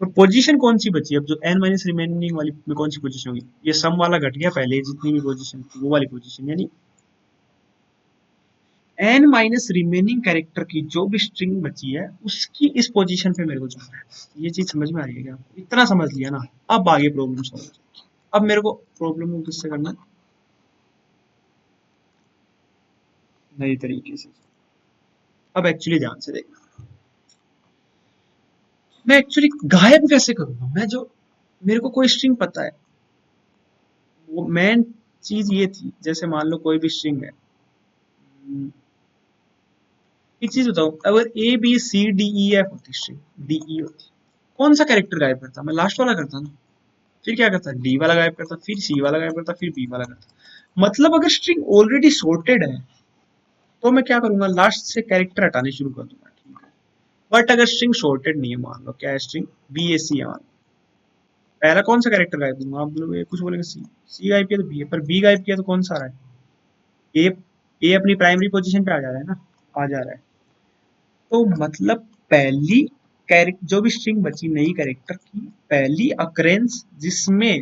और पोजीशन कौन सी बची है, अब जो एन माइनस रिमेनिंग वाली में कौन सी पोजीशन होगी, ये सम वाला घट गया, पहले जितनी भी पोजीशन थी वो वाली पोजीशन, यानी एन माइनस रिमेनिंग कैरेक्टर की जो भी स्ट्रिंग बची है उसकी इस पोजीशन पे मेरे को जाना है। ये चीज समझ में आ रही है क्या, इतना समझ लिया ना, अब आगे प्रॉब्लम सॉल्व। अब मेरे को प्रॉब्लम को किससे करना है, नई तरीके से। अब एक्चुअली ध्यान से देखना, मैं एक्चुअली गायब कैसे करूंगा, मैं जो मेरे को कोई स्ट्रिंग पता है, वो मेन चीज ये थी, जैसे मान लो कोई भी स्ट्रिंग है, एक चीज बताओ, अगर A B C D E F होती स्ट्रिंग, डी ई होती, कौन सा कैरेक्टर गायब करता, मैं लास्ट वाला करता ना, फिर क्या करता, डी वाला गायब करता, फिर सी वाला गायब करता, फिर बी वाला करता। मतलब अगर स्ट्रिंग ऑलरेडी सॉर्टेड है तो मैं क्या करूंगा, लास्ट से कैरेक्टर हटाने शुरू कर दूंगा, ठीक है। बट अगर स्ट्रिंग सॉर्टेड नहीं है, मान लो क्या है, स्ट्रिंग बी ए सी है, मान लो, पहला कौन सा कैरेक्टर गायब दूंगा, आप लोग कुछ बोलेंगे सी, सी गायब किया तो बी है, पर बी गायब किया तो कौन सा आ रहा है, ए अपनी प्राइमरी पोजीशन पे आ जा रहा है ना, आ जा रहा है। तो मतलब पहली कैरेक्टर जो भी स्ट्रिंग बची नई कैरेक्टर की, पहली अकरेंस जिसमें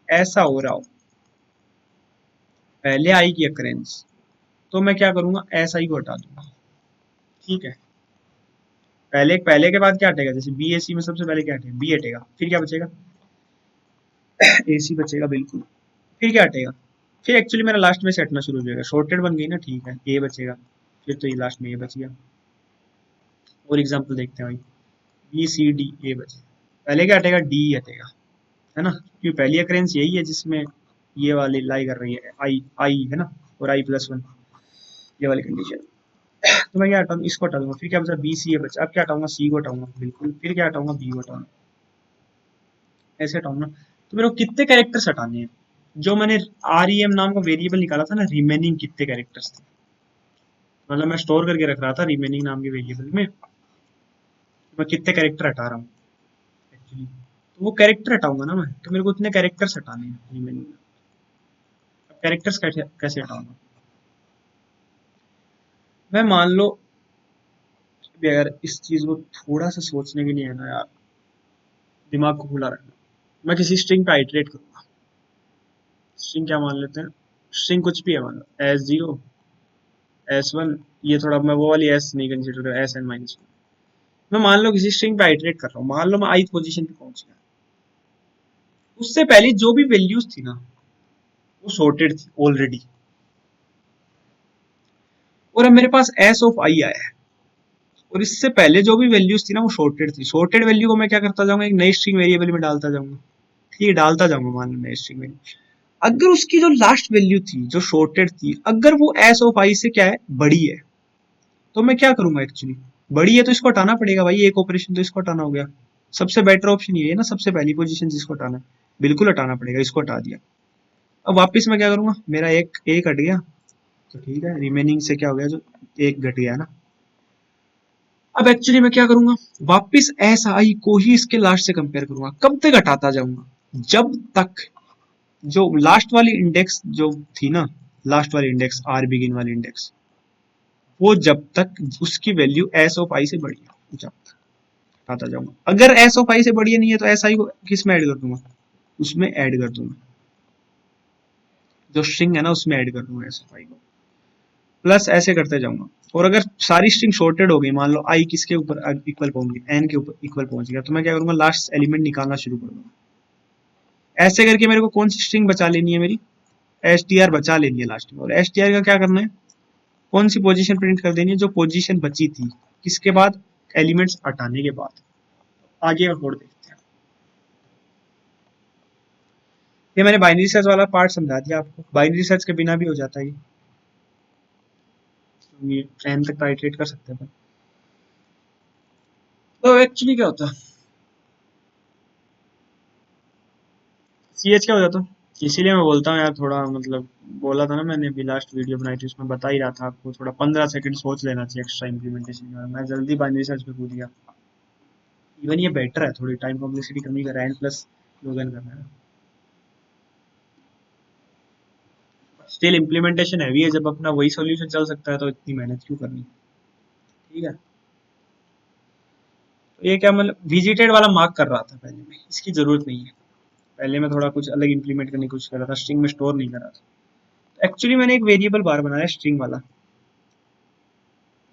ऐसा हो रहा हो, पहले आई की अकरेंस, तो मैं क्या करूंगा, ऐसा ही को हटा दूंगा, ठीक है। पहले के बाद क्या हटेगा, जैसे बी ए सी में सबसे पहले क्या हटेगा, बी हटेगा, फिर क्या बचेगा, ए सी बचेगा, बिल्कुल। फिर क्या हटेगा, फिर एक्चुअली मेरा लास्ट में से हटना शुरू हो जाएगा, शॉर्टेड बन गई ना, ठीक है, ए बचेगा, फिर तो ये लास्ट में ए बच गया। और एग्जाम्पल देखते हैं भाई, बी सी डी ए बचे, पहले क्या हटेगा, डी हटेगा, है ना, क्योंकि पहली अकरेंस यही है जिसमें ये वाली लाई कर रही है, आई आई है ना, और आई प्लस वन, ये वाली कंडीशन। तो मैं क्या हटाऊंगा, इसको हटा दूंगा, फिर क्या बचा, बी सी ए बचा, अब क्या हटाऊंगा, सी को हटाऊंगा, बिल्कुल, फिर क्या हटाऊंगा, बी को हटाऊंगा, ऐसे हटाऊंगा। तो मेरे को कितने कैरेक्टर्स हटाने हैं, जो मैंने आर ई एम नाम का वेरिएबल निकाला था ना, रिमेनिंग कितने कैरेक्टर्स थे, मतलब मैं स्टोर करके रख रहा था रिमेनिंग नाम के वेरिएबल में, मैं कितने कैरेक्टर हटा रहा हूँ एक्चुअली, तो वो कैरेक्टर हटाऊंगा ना मैं, तो मेरे को इतने कैरेक्टर्स हटाने हैं रिमेनिंग। कैरेक्टर्स कैसे कैसे हटाऊंगा, मैं मान लो भी, अगर इस चीज को थोड़ा सा सोचने के लिए है ना यार, दिमाग को खुला रखना, मैं किसी स्ट्रिंग पे आइटरेट करूंगा, स्ट्रिंग क्या मान लेते हैं, स्ट्रिंग कुछ भी है, मान लो एस जीरो, एस वन, ये थोड़ा मैं वो वाली एस नहीं कंसिडर कर, एस एन माइनस वन। मैं मान लो किसी स्ट्रिंग पे आइटरेट कर रहा हूँ, मान लो मैं आई पोजीशन पे पहुंच गया, उससे पहले जो भी वैल्यूज थी ना वो सॉर्टेड थी ऑलरेडी, और अब मेरे पास एस ऑफ आई आया है, और इससे पहले जो भी वैल्यूज थी ना वो सॉर्टेड थी, सॉर्टेड वैल्यू को मैं क्या करता जाऊंगा, एक नई स्ट्रिंग वेरिएबल में डालता जाऊंगा, ठीक है, डालता जाऊंगा, मान लो नई स्ट्रिंग वेरिएबल। अगर उसकी जो लास्ट वैल्यू थी जो सॉर्टेड थी, अगर वो एस ऑफ आई से क्या है, बड़ी है, तो मैं क्या करूंगा, एक्चुअली बड़ी है तो इसको हटाना पड़ेगा भाई, एक ऑपरेशन तो इसको हटाना हो गया, सबसे बेटर ऑप्शन ये है ना, सबसे पहली पोजीशन जिसको हटाना है, बिल्कुल हटाना पड़ेगा, इसको हटा दिया। अब वापस मैं क्या करूंगा, मेरा एक एक हट गया, तो ठीक है, रिमेनिंग से क्या हो गया, जो एक घट गया ना। अब एक्चुअली मैं क्या करूंगा, वापस एस आई को ही इसके लास्ट से कंपेयर करूंगा, कब तक हटाता जाऊंगा, जब तक जो लास्ट वाली इंडेक्स जो थी ना, लास्ट वाली इंडेक्स आर बिगिन वाली इंडेक्स, वो जब तक उसकी वैल्यू एस ऑफ आई से बड़ी है, जब तक हटाता जाऊंगा। अगर एस ऑफ आई से बड़ी नहीं है तो एस आई को किस में ऐड कर दूंगा, उसमें ऐड कर दूंगा, जो स्ट्रिंग है ना उसमें ऐड कर दूंगा एस ऑफ आई को, प्लस ऐसे करते जाऊंगा। और अगर सारी स्ट्रिंग शॉर्टेड हो गई, मान लो आई किसके ऊपर इक्वल पहुंच गई, एन के ऊपर इक्वल पहुंच गया, तो मैं क्या करूंगा, लास्ट एलिमेंट निकालना शुरू कर दूंगा। ऐसे करके मेरे को कौन सी स्ट्रिंग बचा लेनी है मेरी, एस टी आर बचा लेनी है लास्ट में, और एस टी आर का क्या करना है, कौन सी पोजीशन प्रिंट कर देनी है, जो पोजीशन बची थी किसके बाद, एलिमेंट्स हटाने के बाद। आगे का कोड देखते हैं। ये मैंने बाइनरी सर्च वाला पार्ट समझा दिया आपको, बाइनरी सर्च के बिना भी हो जाता है ये एन तक टाइट्रेट कर सकते हैं। तो एक्चुअली क्या होता है, सी एच क्या हो जाता है, इसीलिए मैं बोलता हूँ यार थोड़ा मतलब, बोला था ना मैंने अभी लास्ट वीडियो बनाई थी उसमें बता ही रहा था आपको, थोड़ा 15 सेकंड सोच लेना चाहिए एक्स्ट्रा इम्प्लीमेंटेशन में, मैं जल्दी बाइनरी सर्च पे कूद गया। इवन ये बेटर है, थोड़ी टाइम कॉम्प्लेक्सिटी कमी कर रहा है, एन प्लस लोगन कर रहा है। स्टिल इम्प्लीमेंटेशन हैवी है, जब अपना वही सॉल्यूशन चल सकता है तो इतनी मेहनत क्यों करनी। ठीक है, तो ये क्या मतलब विजिटेड वाला मार्क कर रहा था पहले में, इसकी जरूरत नहीं है। पहले मैं थोड़ा कुछ अलग इंप्लीमेंट करने की कोशिश कर रहा था, स्ट्रिंग में स्टोर नहीं कर रहा था। एक्चुअली मैंने एक वेरिएबल बार बनाया स्ट्रिंग वाला,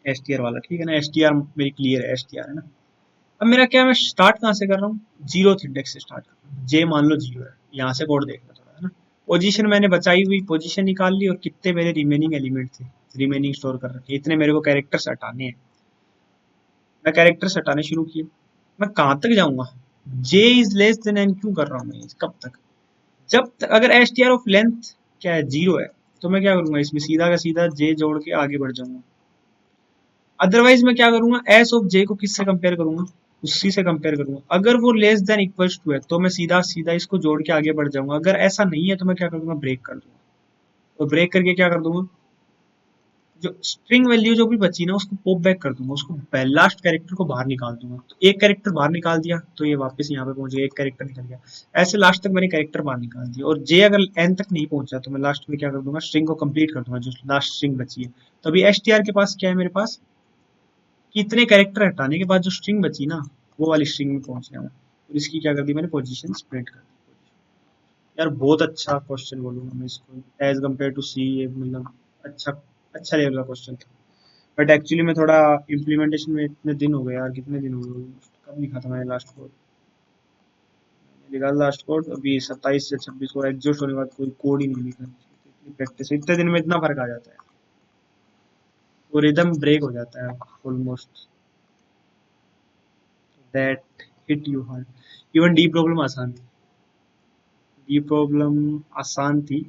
एस टी आर वाला, ठीक है ना, एस टी आर मेरी क्लियर है, एस टी आर है ना। अब मेरा क्या, मैं स्टार्ट कहाँ से कर रहा हूँ, जीरो इंडेक्स से स्टार्ट कर रहा हूँ, जे मान लो जीरो है, यहाँ से कोड देखना थोड़ा है ना। पोजीशन मैंने बचाई हुई पोजीशन निकाल ली, और कितने मेरे रिमेनिंग एलिमेंट थे, रिमेनिंग स्टोर कर रखे, इतने मेरे को कैरेक्टर्स हटाने हैं। मैं कैरेक्टर्स हटाने शुरू किए, मैं कहाँ तक जाऊंगा, जे इज लेस देन एन क्यों कर रहा हूँ मैं, कब तक, जब तक अगर S T R of length क्या है, जीरो है, तो मैं क्या करूंगा, इसमें सीधा का सीधा जे जोड़ के आगे बढ़ जाऊंगा। अदरवाइज मैं क्या करूंगा, एस ऑफ जे को किससे कंपेयर करूंगा, उसी से कंपेयर करूंगा। अगर वो लेस देन इक्वल्स टू है तो मैं सीधा सीधा इसको जोड़ के आगे बढ़ जाऊंगा, अगर ऐसा नहीं है तो मैं क्या कर दूंगा, ब्रेक कर दूंगा। और ब्रेक करके क्या कर दूंगा, जो स्ट्रिंग वैल्यू जो भी बची ना उसको पॉप बैक कर दूंगा, उसको लास्ट कैरेक्टर को बाहर निकाल दूंगा। तो एक कैरेक्टर बाहर निकाल दिया तो ये वापस यहाँ पे पहुंच गया, एक कैरेक्टर निकल गया, ऐसे लास्ट तक मैंने कैरेक्टर बाहर निकाल दिया। और जे अगर एन तक नहीं पहुंचा तो मैं लास्ट में क्या कर दूंगा, स्ट्रिंग को कंप्लीट कर दूंगा, जो लास्ट स्ट्रिंग बची है। तो अभी एस टी आर के पास क्या है, मेरे पास कि इतने कैरेक्टर हटाने के बाद जो स्ट्रिंग बची ना, वो वाली स्ट्रिंग में पहुंच गया मैं, और इसकी क्या कर दी मैंने, पोजीशन प्रिंट कर दी। यार बहुत अच्छा क्वेश्चन बोलूंगा मैं इसको, एज कम्पेयर टू सी, ये मतलब अच्छा, अच्छा लेवल का क्वेश्चन था। बट एक्चुअली मैं थोड़ा इम्प्लीमेंटेशन में इतने दिन हो गए यार, कितने दिन हो गए, कब लिखा था मैंने लास्ट कोड, लिखा लास्ट कोड अभी 27 से 26 को एग्जॉस्ट होने के बाद कोई कोड ही नहीं लिखा। इतनी प्रैक्टिस, इतने दिन में इतना फर्क आ जाता है, वो रिदम ब्रेक हो जाता है almost. That hit you hard. Even D problem आसान थी, डी प्रॉब्लम आसान थी,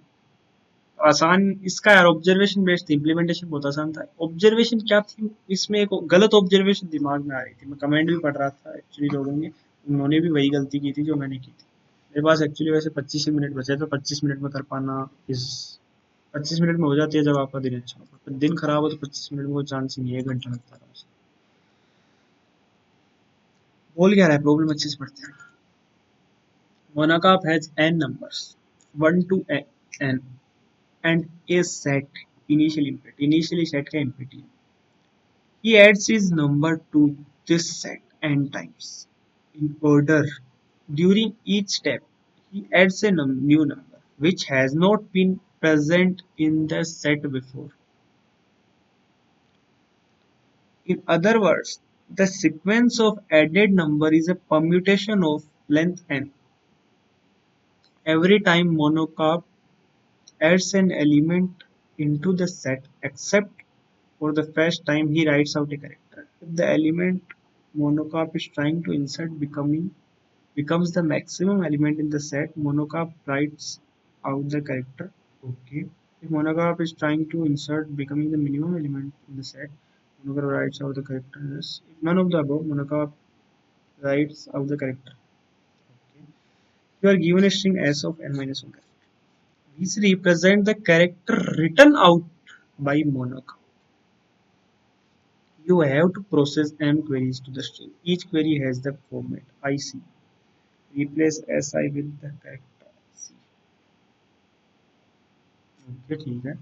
आसान इसका यार ऑब्जर्वेशन बेस्ड थी, इम्प्लीमेंटेशन बहुत आसान था। ऑब्जर्वेशन क्या थी इसमें, एक गलत ऑब्जर्वेशन दिमाग में आ रही थी, मैं कमेंट भी पढ़ रहा था एक्चुअली लोगों ने, उन्होंने भी वही गलती की थी जो मैंने की थी। मेरे पास एक्चुअली वैसे 25 मिनट बचे, तो 25 मिनट में कर पाना इस, 25 मिनट में हो जाती है जब आपका दिन अच्छा हो, पर दिन खराब हो तो 25 मिनट में कोई चांस ही नहीं है, 1 घंटा लगता है। बोल क्या रहा है, प्रॉब्लम अच्छे से पढ़ते हैं। Monaco has n numbers, 1 to n, and is set initially empty. Initially set का empty. He adds his number to this set n times in order. During each step, he adds a new number which has not been present in the set before. In other words, the sequence of added number is a permutation of length n. Every time Monaco adds an element into the set except for the first time he writes out a character. If the element monocarp is trying to insert becomes the maximum element in the set, monocarp writes out the character. Okay. If monocarp is trying to insert becoming the minimum element in the set, monocarp writes out the character. Yes. If none of the above, monocarp writes out the character. Okay. You are given a string s of n minus 1 character. These represent the character written out by Monarch. You have to process m queries to the string. Each query has the format IC. Replace SI with the character C. Okay ठीक है,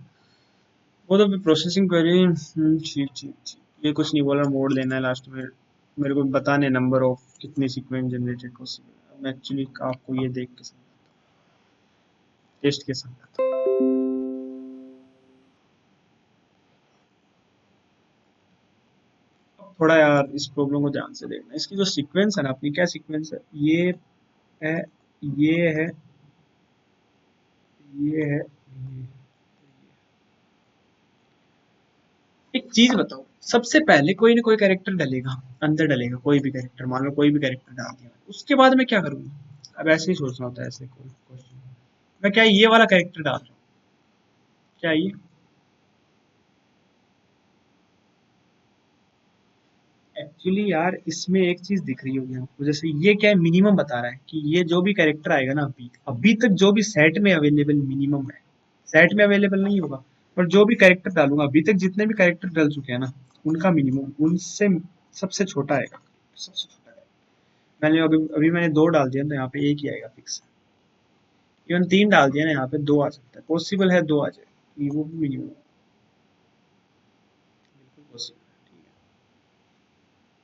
वो तो processing query, ठीक ठीक ठीक, ये कुछ नहीं बोला, मोड लेना है लास्ट में, मेरे को बताने नंबर ऑफ कितने सीक्वेंस जनरेटेड पॉसिबल। मैं एक्चुअली आपको ये देख के समझाता हूँ, टेस्ट के समझाता हूँ। थोड़ा यार इस प्रॉब्लम को ध्यान से देखना, इसकी जो सीक्वेंस है ना अपनी, क्या सीक्वेंस है, ये है, ये है, ये है, एक चीज बताओ, सबसे पहले कोई ना कोई कैरेक्टर डलेगा, अंदर डलेगा कोई भी कैरेक्टर, मान लो कोई भी कैरेक्टर डाल दिया, उसके बाद मैं क्या करूंगा? अब ऐसे ही सोचना होता है, ऐसे कोई क्वेश्चन, मैं क्या ये वाला कैरेक्टर डाल रहा हूँ, क्या ये? एक्चुअली यार इसमें एक चीज दिख रही होगी आपको, जैसे ये क्या है, मिनिमम बता रहा है कि ये जो भी कैरेक्टर आएगा ना, अभी अभी तक जो भी सेट में अवेलेबल मिनिमम है, सेट में अवेलेबल नहीं होगा, पर जो भी कैरेक्टर डालूंगा अभी तक जितने भी कैरेक्टर डल चुके हैं ना, उनका मिनिमम उनसे सबसे छोटा आएगा, सबसे छोटा आएगा। मैंने अभी अभी मैंने दो डाल दिया तो यहाँ पे एक ही आएगा फिक्स। इवन तीन डाल दिया ना, यहाँ पे दो आ सकता है, पॉसिबल है दो आ जाए, ये वो भी मिनिमम बिल्कुल पॉसिबल है। ठीक है,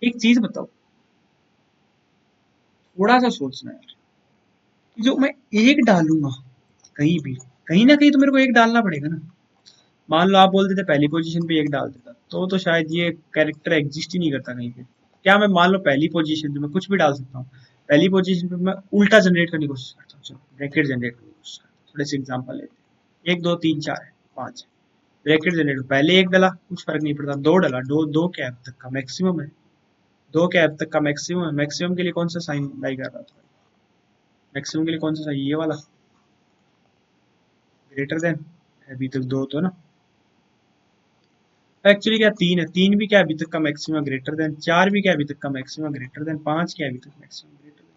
एक चीज बताओ, थोड़ा सा सोचना है, कि जो मैं एक डालूंगा कहीं भी, कहीं ना कहीं तो मेरे को एक डालना पड़ेगा ना। मान लो आप बोल देते पहली पोजीशन पे एक डाल देता, तो शायद ये कैरेक्टर एग्जिस्ट ही नहीं करता कहीं पे। क्या मैं मान लो पहली पोजीशन पे मैं कुछ भी डाल सकता हूँ? पहली पोजीशन पे मैं उल्टा जनरेट करने की कोशिश करता हूँ, चलो ब्रैकेट जनरेट करने की कोशिश करता हूँ, थोड़े से एग्जाम्पल लेते हैं, एक दो तीन चार है पांच, ब्रैकेट जनरेट पहले एक डला कुछ फर्क नहीं पड़ता, दो डला, दो दो क्या अब तक का मैक्सिमम है, दो क्या अब तक का मैक्सिमम है, मैक्सिमम के लिए कौन सा साइन लाई कर रहा था? मैक्सिमम के लिए कौन सा साइन, ये वाला, ग्रेटर देन, अभी तक दो तो ना, एक्चुअली क्या तीन है, तीन भी क्या अभी तक का मैक्सिमम ग्रेटर देन, चार भी क्या अभी तक का मैक्सिमम ग्रेटर देन, पांच क्या अभी तक मैक्सिमम ग्रेटर देन।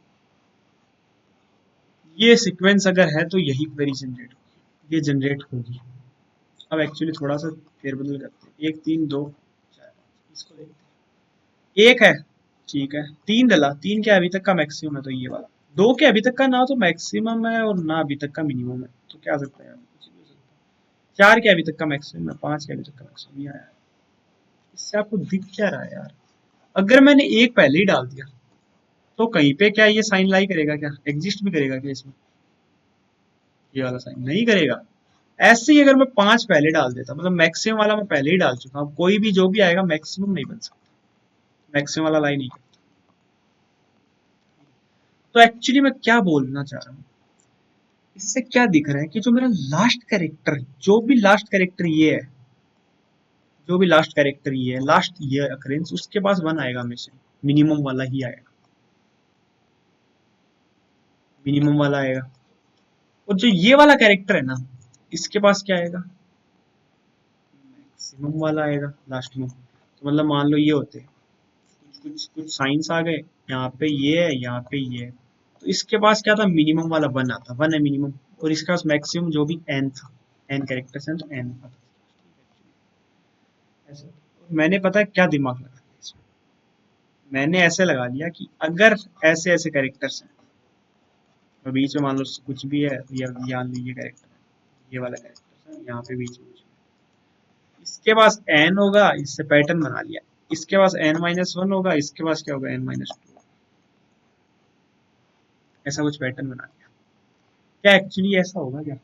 ये सीक्वेंस अगर है तो यही क्वेरी जनरेट होगी, ये जनरेट होगी। अब एक्चुअली थोड़ा सा फेरबदल करते हैं, एक तीन दो चार, इसको देखते हैं, एक है, ठीक है, तीन डला, तीन क्या अभी तक का मैक्सिमम है तो ये वाला, दो के अभी तक का ना तो मैक्सिमम है और ना अभी तक का मिनिमम है, तो क्या आ सकता है यार, कुछ भी हो सकता है। चार के अभी तक का मैक्सिमम है, पांच के अभी तक का मैक्सिमम, ये आया है। इससे आपको दिख क्या रहा है यार? अगर मैंने एक पहले ही डाल दिया तो कहीं पे क्या ये साइन लाई करेगा, क्या एग्जिस्ट भी करेगा क्या इसमें? ये वाला साइन नहीं करेगा। ऐसे ही अगर मैं पांच पहले डाल देता, मतलब मैक्सिमम वाला मैं पहले ही डाल चुका हूँ, कोई भी जो भी आएगा मैक्सिमम नहीं बन सकता, मैक्सिमम वाला लाई नहीं करता। तो एक्चुअली मैं क्या बोलना चाह रहा हूँ, इससे क्या दिख रहा है कि जो मेरा लास्ट कैरेक्टर, जो भी लास्ट कैरेक्टर ये है, जो भी लास्ट कैरेक्टर ये है, लास्ट ये अकरेंस, उसके पास वन आएगा हमेशा, मिनिमम वाला ही आएगा, मिनिमम वाला आएगा। और जो ये वाला कैरेक्टर है ना, इसके पास क्या आएगा? मैक्सिमम वाला आएगा लास्ट में। तो मतलब मान लो ये होते कुछ कुछ कुछ साइंस आ गए, यहाँ पे ये है, यहाँ पे ये है, तो इसके पास क्या था, मिनिमम वाला वन आता, वन है मिनिमम, और इसके पास मैक्सिमम जो भी एन था, एन कैरेक्टर्स हैं तो एन आता। ऐसे मैंने पता है क्या दिमाग लगा दिया इसमें, मैंने ऐसे लगा लिया कि अगर ऐसे ऐसे कैरेक्टर्स हैं, तो बीच में मान लो कुछ भी है, या मान लो ये कैरेक्टर है, ये वाला कैरेक्टर है, यहाँ पे बीच में कुछ है, इसके पास एन होगा, इससे पैटर्न बना लिया, इसके पास एन माइनस वन होगा, इसके पास क्या होगा, एन माइनस टू, ऐसा कुछ पैटर्न बना लिया। क्या एक्चुअली ऐसा होगा क्या?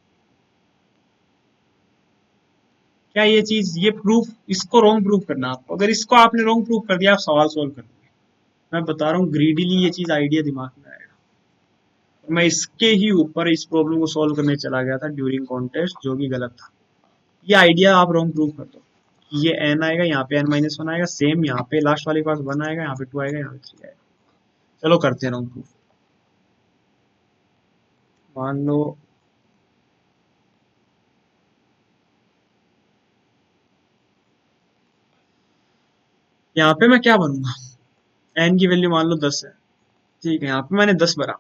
क्या ये चीज, ये प्रूफ, इसको रॉन्ग प्रूफ करना आपको, अगर इसको आपने रॉन्ग प्रूफ कर दिया आप सवाल सोल्व कर दोगे। मैं बता रहा हूँ ग्रीडीली ये चीज आइडिया दिमाग में आएगा। मैं इसके ही ऊपर इस प्रॉब्लम को सॉल्व करने चला गया था ड्यूरिंग कॉन्टेस्ट, जो कि गलत था। ये आइडिया आप रॉन्ग प्रूफ कर दो, ये एन आएगा, यहाँ पे एन माइनस वन आएगा, सेम यहाँ पे लास्ट वाले के पास वन आएगा, यहाँ पे टू आएगा, यहाँ पे थ्री आएगा। चलो करते हैं रॉन्ग प्रूफ। मान लो यहाँ पे मैं क्या भरूंगा, एन की वैल्यू मान लो 10 है, ठीक है, यहाँ पे मैंने 10 भरा,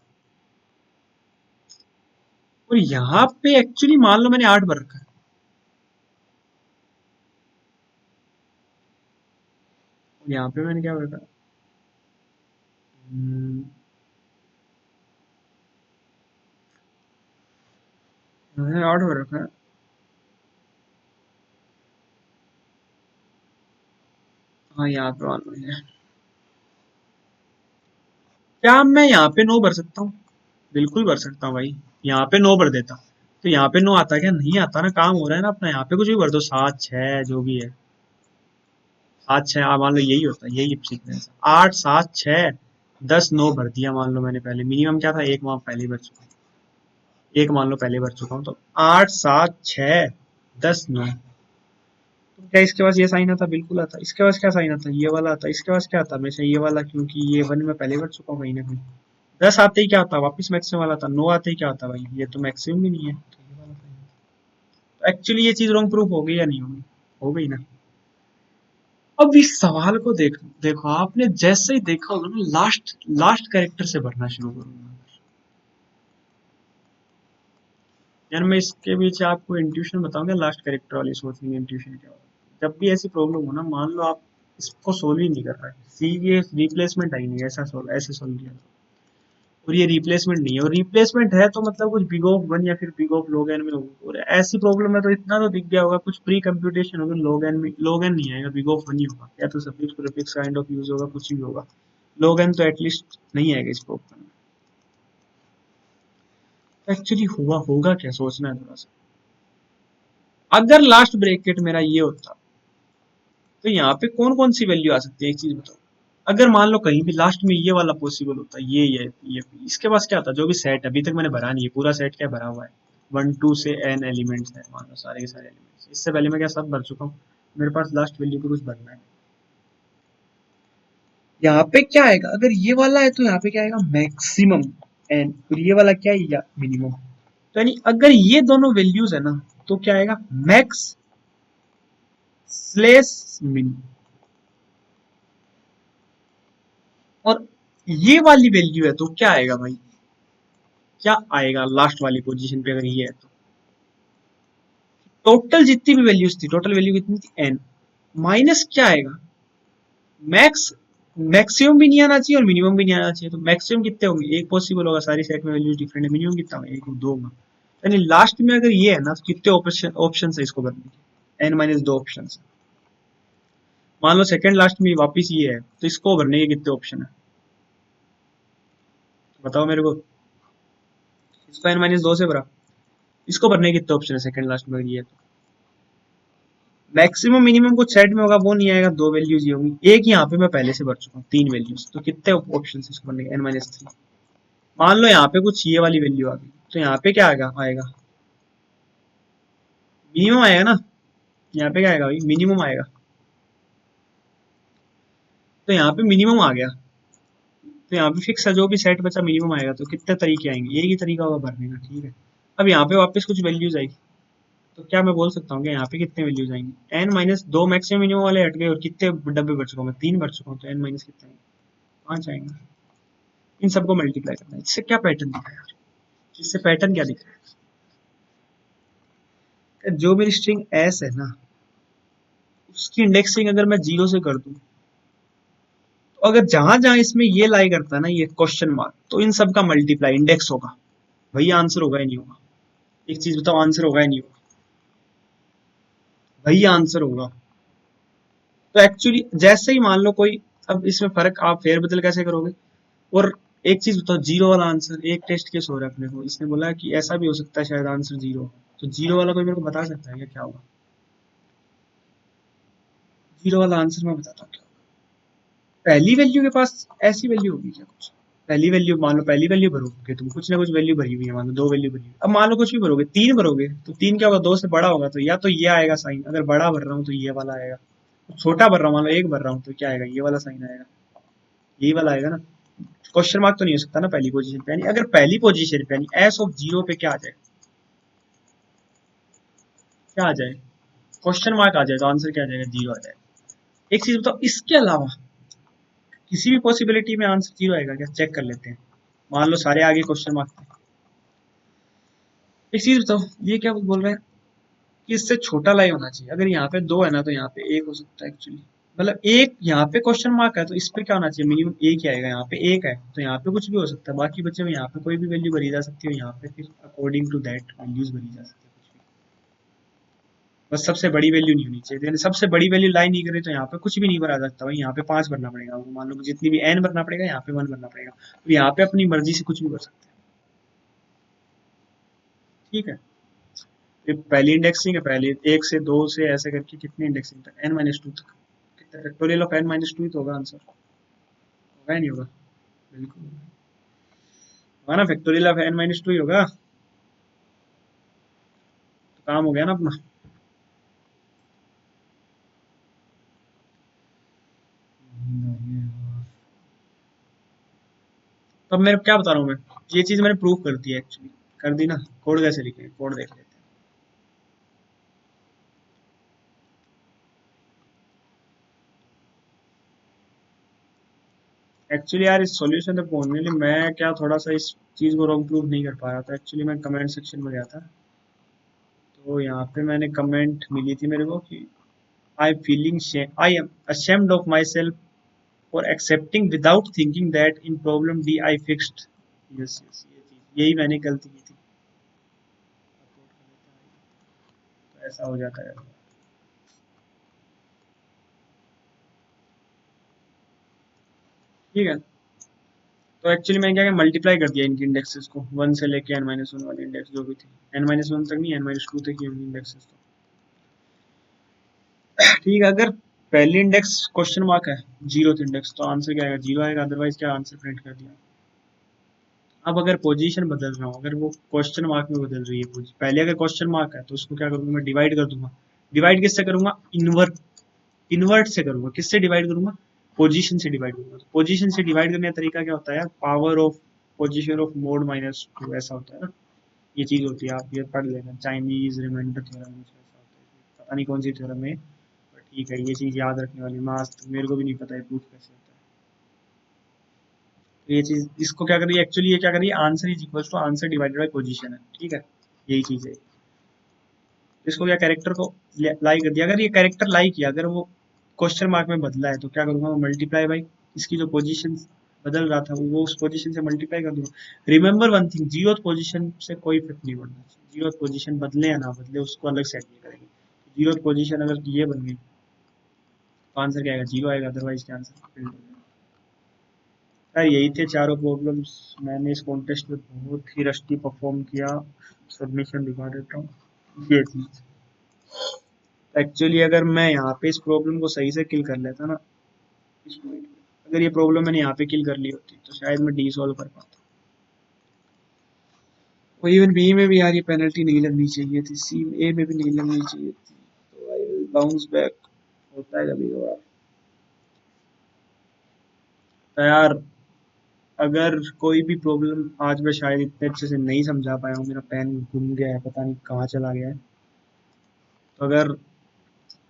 और यहाँ पे एक्चुअली मान लो मैंने 8 भर रखा है, और यहाँ पे मैंने क्या भर रखा है, मैंने 8 भर रखा है। हाँ यहाँ पे मान लो ये, क्या मैं यहाँ पे 9 भर सकता हूँ? बिल्कुल भर सकता हूँ भाई, यहाँ पे 9 भर देता, तो यहाँ पे 9 आता, क्या नहीं आता ना, काम हो रहा है ना अपना, यहाँ पे कुछ भी भर दो, सात छह जो भी है, सात छह मान लो यही होता है, यही सीक्वेंस, आठ सात छह, 10 9 भर दिया, मान लो मैंने पहले, मिनिमम क्या था, एक मान पहले ही भर चुका हूँ, एक मान लो पहले भर चुका हूँ, तो आठ सात छह 10 9, तो क्या इसके पास ये साइन आता? बिल्कुल आता। इसके पास क्या साइन आता? ये वाला आता। इसके पास क्या आता? हमेशा ये वाला, क्योंकि ये 1 में पहले बढ़ चुका हूँ कहीं ना कहीं। 10 आते ही क्या आता? वापस मैक्सिमम वाला था। 9 आते ही क्या आता भाई? ये तो मैक्सिमम भी नहीं है, तो ये वाला साइन। तो एक्चुअली ये चीज रॉन्ग प्रूफ हो गई या नहीं होगी? हो गई ना। अब इस सवाल को देखो, देखो आपने जैसे ही देखा होगा ना, लास्ट लास्ट कैरेक्टर से भरना शुरू करूंगा यार मैं। इसके पीछे आपको इंट्यूशन बताऊंगा, लास्ट कैरेक्टर वाली सोचनी इंट्यूशन क्या होता है। जब भी ऐसी प्रॉब्लम हो ना, मान लो आप इसको सोल्व ही नहीं कर रहे, सी ये रिप्लेसमेंट आई नहीं, ऐसे सोल्व किया, और ये रिप्लेसमेंट नहीं है, और रिप्लेसमेंट है तो मतलब कुछ बिग ऑफ 1 या फिर बिग ऑफ log n में होगा, और ऐसी प्रॉब्लम है तो इतना तो दिख गया होगा, कुछ प्री कंप्यूटेशन होगा log n में, log n नहीं आएगा, बिग ऑफ 1 ही होगा, या तो suffix prefix kind of use होगा, कुछ भी होगा। log n तो एटलीस्ट नहीं आएगा इस प्रॉब्लम में। एक्चुअली हुआ होगा क्या, सोचना है थोड़ा सा। अगर लास्ट ब्रैकेट मेरा ये होता, तो यहाँ पे कौन कौन सी वैल्यू आ सकती है, एक चीज बताओ। अगर मान लो कहीं भी लास्ट में ये वाला पॉसिबल होता, ये इसके पास क्या होता? जो भी सेट अभी तक मैंने भरा नहीं है, पूरा सेट क्या भरा हुआ है, 1 2 से n एलिमेंट्स है, मान लो सारे के सारे एलिमेंट्स। इससे पहले मैं क्या सब भर चुका हूँ, मेरे पास लास्ट वैल्यू पे कुछ भरना है। यहाँ पे क्या आएगा? अगर ये वाला है तो यहाँ पे क्या आएगा? मैक्सिमम एन, और ये वाला क्या है? मिनिमम। तो यानी अगर ये दोनों वैल्यूज है ना, तो क्या आएगा? मैक्स स्लेस मिन। और ये वाली वैल्यू है तो क्या आएगा भाई? क्या आएगा लास्ट वाली पोजीशन पे, अगर ये है तो टोटल जितनी भी वैल्यूज थी, टोटल वैल्यू कितनी थी? एन। माइनस क्या आएगा? मैक्स। मैक्सिमम भी नहीं आना चाहिए और मिनिमम भी नहीं आना चाहिए, तो मैक्सिमम कितने होंगे? एक पॉसिबल होगा, सारी सेट में वैल्यूज डिफरेंट है। मिनिमम कितना होगा? एक, दो होगा। यानी लास्ट में अगर ये है ना, तो कितने ऑप्शन ऑप्शन है इसको भरने के? एन माइनस दो ऑप्शन। मान लो सेकंड लास्ट में वापिस ये है, तो इसको भरने के कितने ऑप्शन है? बताओ मेरे को। इसको एन माइनस दो से भरा, इसको भरने के कितने ऑप्शन है सेकंड लास्ट में, अगर ये है तो? मैक्सिमम मिनिमम कुछ सेट में होगा, वो नहीं आएगा, दो वैल्यूज ही होंगी। एक यहाँ पे मैं पहले से भर चुका हूँ, तीन वैल्यूज, तो कितने ऑप्शन इसको भरने के? N minus three. मान लो यहाँ पे कुछ ये वाली वैल्यू आ गई, तो यहाँ पे क्या आएगा? आएगा मिनिमम आएगा ना। यहाँ पे क्या आएगा भाई? मिनिमम आएगा। तो यहाँ पे मिनिमम आ गया, तो यहाँ पे फिक्स है, जो भी सेट बचा मिनिमम आएगा। तो कितने तरीके आएंगे? एक ही तरीका होगा भरने का, ठीक है। अब यहाँ पे वापस कुछ वैल्यूज आई, तो क्या मैं बोल सकता हूँ कि यहाँ पे कितने वैल्यूज आएंगे? एन माइनस दो मैक्सिमम मिनिमम वाले हट गए, और कितने डब्बे भर चुका हूँ मैं? तीन भर चुका हूँ, तो एन माइनस कितने आएंगे? पांच आएंगे। इन सबको मल्टीप्लाई करना है। इससे क्या पैटर्न दिखा है यार? इससे पैटर्न क्या दिख रहा है? जो मेरी स्ट्रिंग एस है ना, उसकी इंडेक्सिंग अगर मैं जीरो से कर दूं, तो अगर जहां जहां इसमें ये लाई करता है ना, ये क्वेश्चन मार्क, तो इन सब का मल्टीप्लाई इंडेक्स होगा। वही आंसर होगा या नहीं होगा? एक चीज बताओ, आंसर होगा या नहीं होगा? वही आंसर होगा। तो एक्चुअली जैसे ही मान लो कोई, अब इसमें फर्क आप फेरबदल कैसे करोगे? और एक चीज बताओ, जीरो वाला आंसर, एक टेस्ट केस हो रहा है अपने को, इसने बोला कि ऐसा भी हो सकता है शायद आंसर जीरो। तो जीरो वाला कोई मेरे को बता सकता है क्या होगा? जीरो वाला आंसर मैं बताता हूँ क्या। पहली वैल्यू के पास ऐसी वैल्यू होगी क्या कुछ? पहली वैल्यू मान लो, पहली वैल्यू भरोगे तुम, कुछ ना कुछ वैल्यू भरी हुई है, मान लो दो वैल्यू भरी हुई है। अब मान लो कुछ भी भरोगे, तीन भरोगे, तो तीन क्या होगा? दो से बड़ा होगा, तो या तो ये आएगा साइन, अगर बड़ा भर रहा हूँ तो ये वाला आएगा। छोटा भर रहा हूँ, मान लो एक भर रहा हूँ, तो क्या आएगा? ये वाला साइन आएगा, यही वाला आएगा ना। क्वेश्चन मार्क तो नहीं हो सकता ना पहली पोजीशन पे, यानी अगर पहली पोजीशन पे यानी एस ऑफ जीरो पे क्या आ जाए? क्या आ जाए? क्वेश्चन मार्क आ जाए, तो आंसर क्या आ जाएगा? जीरो आ जाएगा। एक चीज बताओ, इसके अलावा किसी भी पॉसिबिलिटी में आंसर जीरो आएगा क्या? चेक कर लेते हैं। मान लो सारे आगे क्वेश्चन मार्क थे। एक चीज बताओ, ये क्या बोल रहे हैं कि इससे छोटा लाई होना चाहिए। अगर यहाँ पे दो है ना, तो यहाँ पे एक हो सकता है एक्चुअली। मतलब एक यहाँ पे क्वेश्चन मार्क है, तो इस पे क्या होना चाहिए? मिनिमम एक ही आएगा। यहाँ पे एक है, तो यहाँ पे कुछ भी हो सकता है, बाकी बच्चे में यहाँ पे कोई भी वैल्यू भरी जा सकती है, यहाँ पे फिर अकॉर्डिंग टू दैट वैल्यूज भरी जा सकती है कुछ भी। बस सबसे बड़ी वैल्यू नहीं होनी चाहिए, यानी सबसे बड़ी वैल्यू लाई नहीं करे तो यहाँ पे कुछ भी नहीं भरा सकता भाई। यहाँ पे पांच भरना पड़ेगा, मान लो जितनी भी एन भरना पड़ेगा, यहाँ पे वन भरना पड़ेगा। तो यहाँ पे अपनी मर्जी से कुछ भी कर सकते हैं, ठीक है। ये पहली इंडेक्सिंग है, पहले एक से दो से ऐसे करके कितनी इंडेक्सिंग तक? एन माइनस टू तक। कितना factorial of n minus two ही तो होगा आंसर, होगा या नहीं होगा? बिल्कुल होगा ना, factorial of n minus two ही होगा। तो काम हो गया ना अपना। तो अब मैं क्या बता रहा हूँ मैं, ये चीज मैंने प्रूव कर दी है एक्चुअली, कर दी ना। कोड कैसे लिखे, कोड देख लेते हैं। एक्चुअली यार इस सॉल्यूशन तक पहुंचने के लिए मैं क्या थोड़ा सा इस चीज को रॉन्ग प्रूव नहीं कर पा रहा था। एक्चुअली मैं कमेंट सेक्शन में गया था, तो यहाँ पे मैंने कमेंट मिली थी मेरे को कि I am ashamed of myself for accepting without thinking that in problem D I fixed। Yes yes, ये चीज यही मैंने गलती की थी। तो ऐसा हो जाता है। ठीक है, तो एक्चुअली मैंने क्या किया, मल्टीप्लाई कर दिया इनकी इंडेक्सेस को, 1 से लेके n-1 वाली इंडेक्स जो भी थी, n-1 तक नहीं, n-2 तक ही होंगी इंडेक्सेस। तो ठीक है, अगर पहली इंडेक्स क्वेश्चन मार्क है, जीरोथ इंडेक्स, तो आंसर क्या आएगा, जीरो आएगा, अदरवाइज क्या आंसर प्रिंट कर दिया। अब अगर पोजीशन बदल रहा हूँ, अगर वो क्वेश्चन मार्क में बदल रही है पोजीशन, पहले अगर क्वेश्चन मार्क है तो उसको क्या करूंगा मैं, डिवाइड कर दूंगा। डिवाइड किससे करूंगा, इनवर्ट, इन्वर्ट से करूंगा। किससे डिवाइड करूंगा, पोजीशन से डिवाइड करूंगा। पोजीशन से डिवाइड करने का तरीका क्या होता है यार, power of position of mode minus two, ऐसा होता है ना। ये चीज होती है, आप ये पढ़ लेना, चाइनीज रिमाइंडर थ्योरम, पता नहीं कौन सी थ्योरम है, पर ठीक है, ये चीज याद रखने वाली। मास्ट मेरे को भी नहीं पता है प्रूफ कैसे होता है। तो ये चीज इसको क्या करिए, एक्चुअली ये क्या करिए, answer is equal to answer divided by position है। ठीक है, यही चीज है। इसको क्या, कैरेक्टर को लाई कर दिया, अगर ये कैरेक्टर लाई किया, अगर वो क्वेश्चन मार्क में बदला है, तो क्या करूंगा मैं, मल्टीप्लाई बाई इसकी जो पोजीशन बदल रहा था वो उस पोजीशन से मल्टीप्लाई कर दूंगा। Remember one thing, zeroth position से कोई इफेक्ट नहीं पड़ना चाहिए। जीरोथ पोजीशन बदले या ना बदले, उसको अलग सेट नहीं करेंगे। जीरोथ पोजीशन अगर ये बन गई तो आंसर क्या आएगा, जीरो आएगा, अदरवाइज क्या आंसर। यार यही थे चारों प्रॉब्लम्स। मैंने इस कॉन्टेस्ट में बहुत ही रस्टी परफॉर्म किया। सबमिशन दिखा देता हूँ, ये चीज। एक्चुअली अगर मैं यहाँ पे इस प्रॉब्लम को सही से किल कर लेता ना, इस point पे, अगर ये प्रॉब्लम मैंने यहाँ पे किल कर ली होती तो शायद मैं डी सॉल्व कर पाता। और इवन बी में भी यार ये पेनल्टी नहीं लगनी चाहिए थी, सी ए में भी नहीं लगनी चाहिए थी। तो आई विल बाउंस बैक, होता है कभी कभार। तो यार अगर कोई भी प्रॉब्लम आज मैं शायद इतने अच्छे से नहीं समझा पाया हूँ, मेरा पेन गुम गया है, पता नहीं कहाँ चला गया है। तो अगर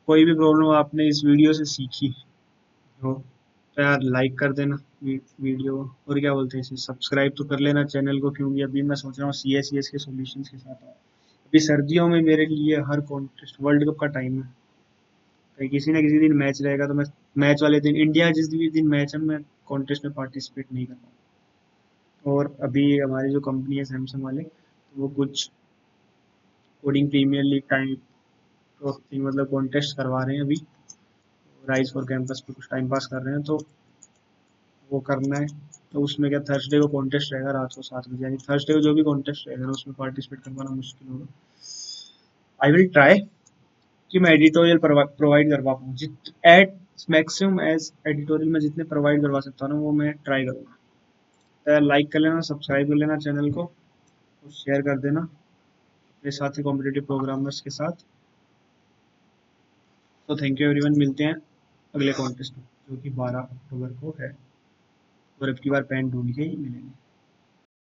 कोई भी प्रॉब्लम आपने इस वीडियो से सीखी हो, तो यार लाइक कर देना वीडियो, और क्या बोलते हैं इसे, सब्सक्राइब तो कर लेना चैनल को, क्योंकि अभी मैं सोच रहा हूँ सी एस के सॉल्यूशंस के साथ आऊँ। अभी सर्दियों में मेरे लिए हर कॉन्टेस्ट वर्ल्ड कप का टाइम है, तो किसी ना किसी दिन मैच रहेगा, तो मैं मैच वाले दिन, इंडिया जिस भी दिन मैच है, मैं कॉन्टेस्ट में पार्टिसिपेट नहीं कर पाऊँ। और अभी हमारी जो कंपनी है सैमसंग वाले, तो वो कुछ coding premier league type of thing, मतलब कॉन्टेस्ट करवा रहे हैं अभी, राइज फॉर कैंपस पे कुछ टाइम पास कर रहे हैं, तो वो करना है। तो उसमें क्या, थर्सडे को कॉन्टेस्ट रहेगा रात को 7 बजे, यानी थर्सडे को जो भी कॉन्टेस्ट रहेगा ना, उसमें पार्टिसिपेट करवाना मुश्किल होगा। आई विल ट्राई कि मैं एडिटोरियल प्रोवाइड करवा पाऊँ, जित एट मैक्सिमम एज एडिटोरियल में जितने प्रोवाइड करवा सकता हूँ ना, वो मैं ट्राई करूँगा। तो यार लाइक कर लेना, सब्सक्राइब कर लेना चैनल को, और शेयर कर देना मेरे साथी कॉम्पिटेटिव प्रोग्रामर्स के साथ। तो थैंक यू एवरीवन, मिलते हैं अगले कॉन्टेस्ट में, जो कि 12 अक्टूबर को है, और अब की बार पेन ढूंढ के ही मिलेंगे।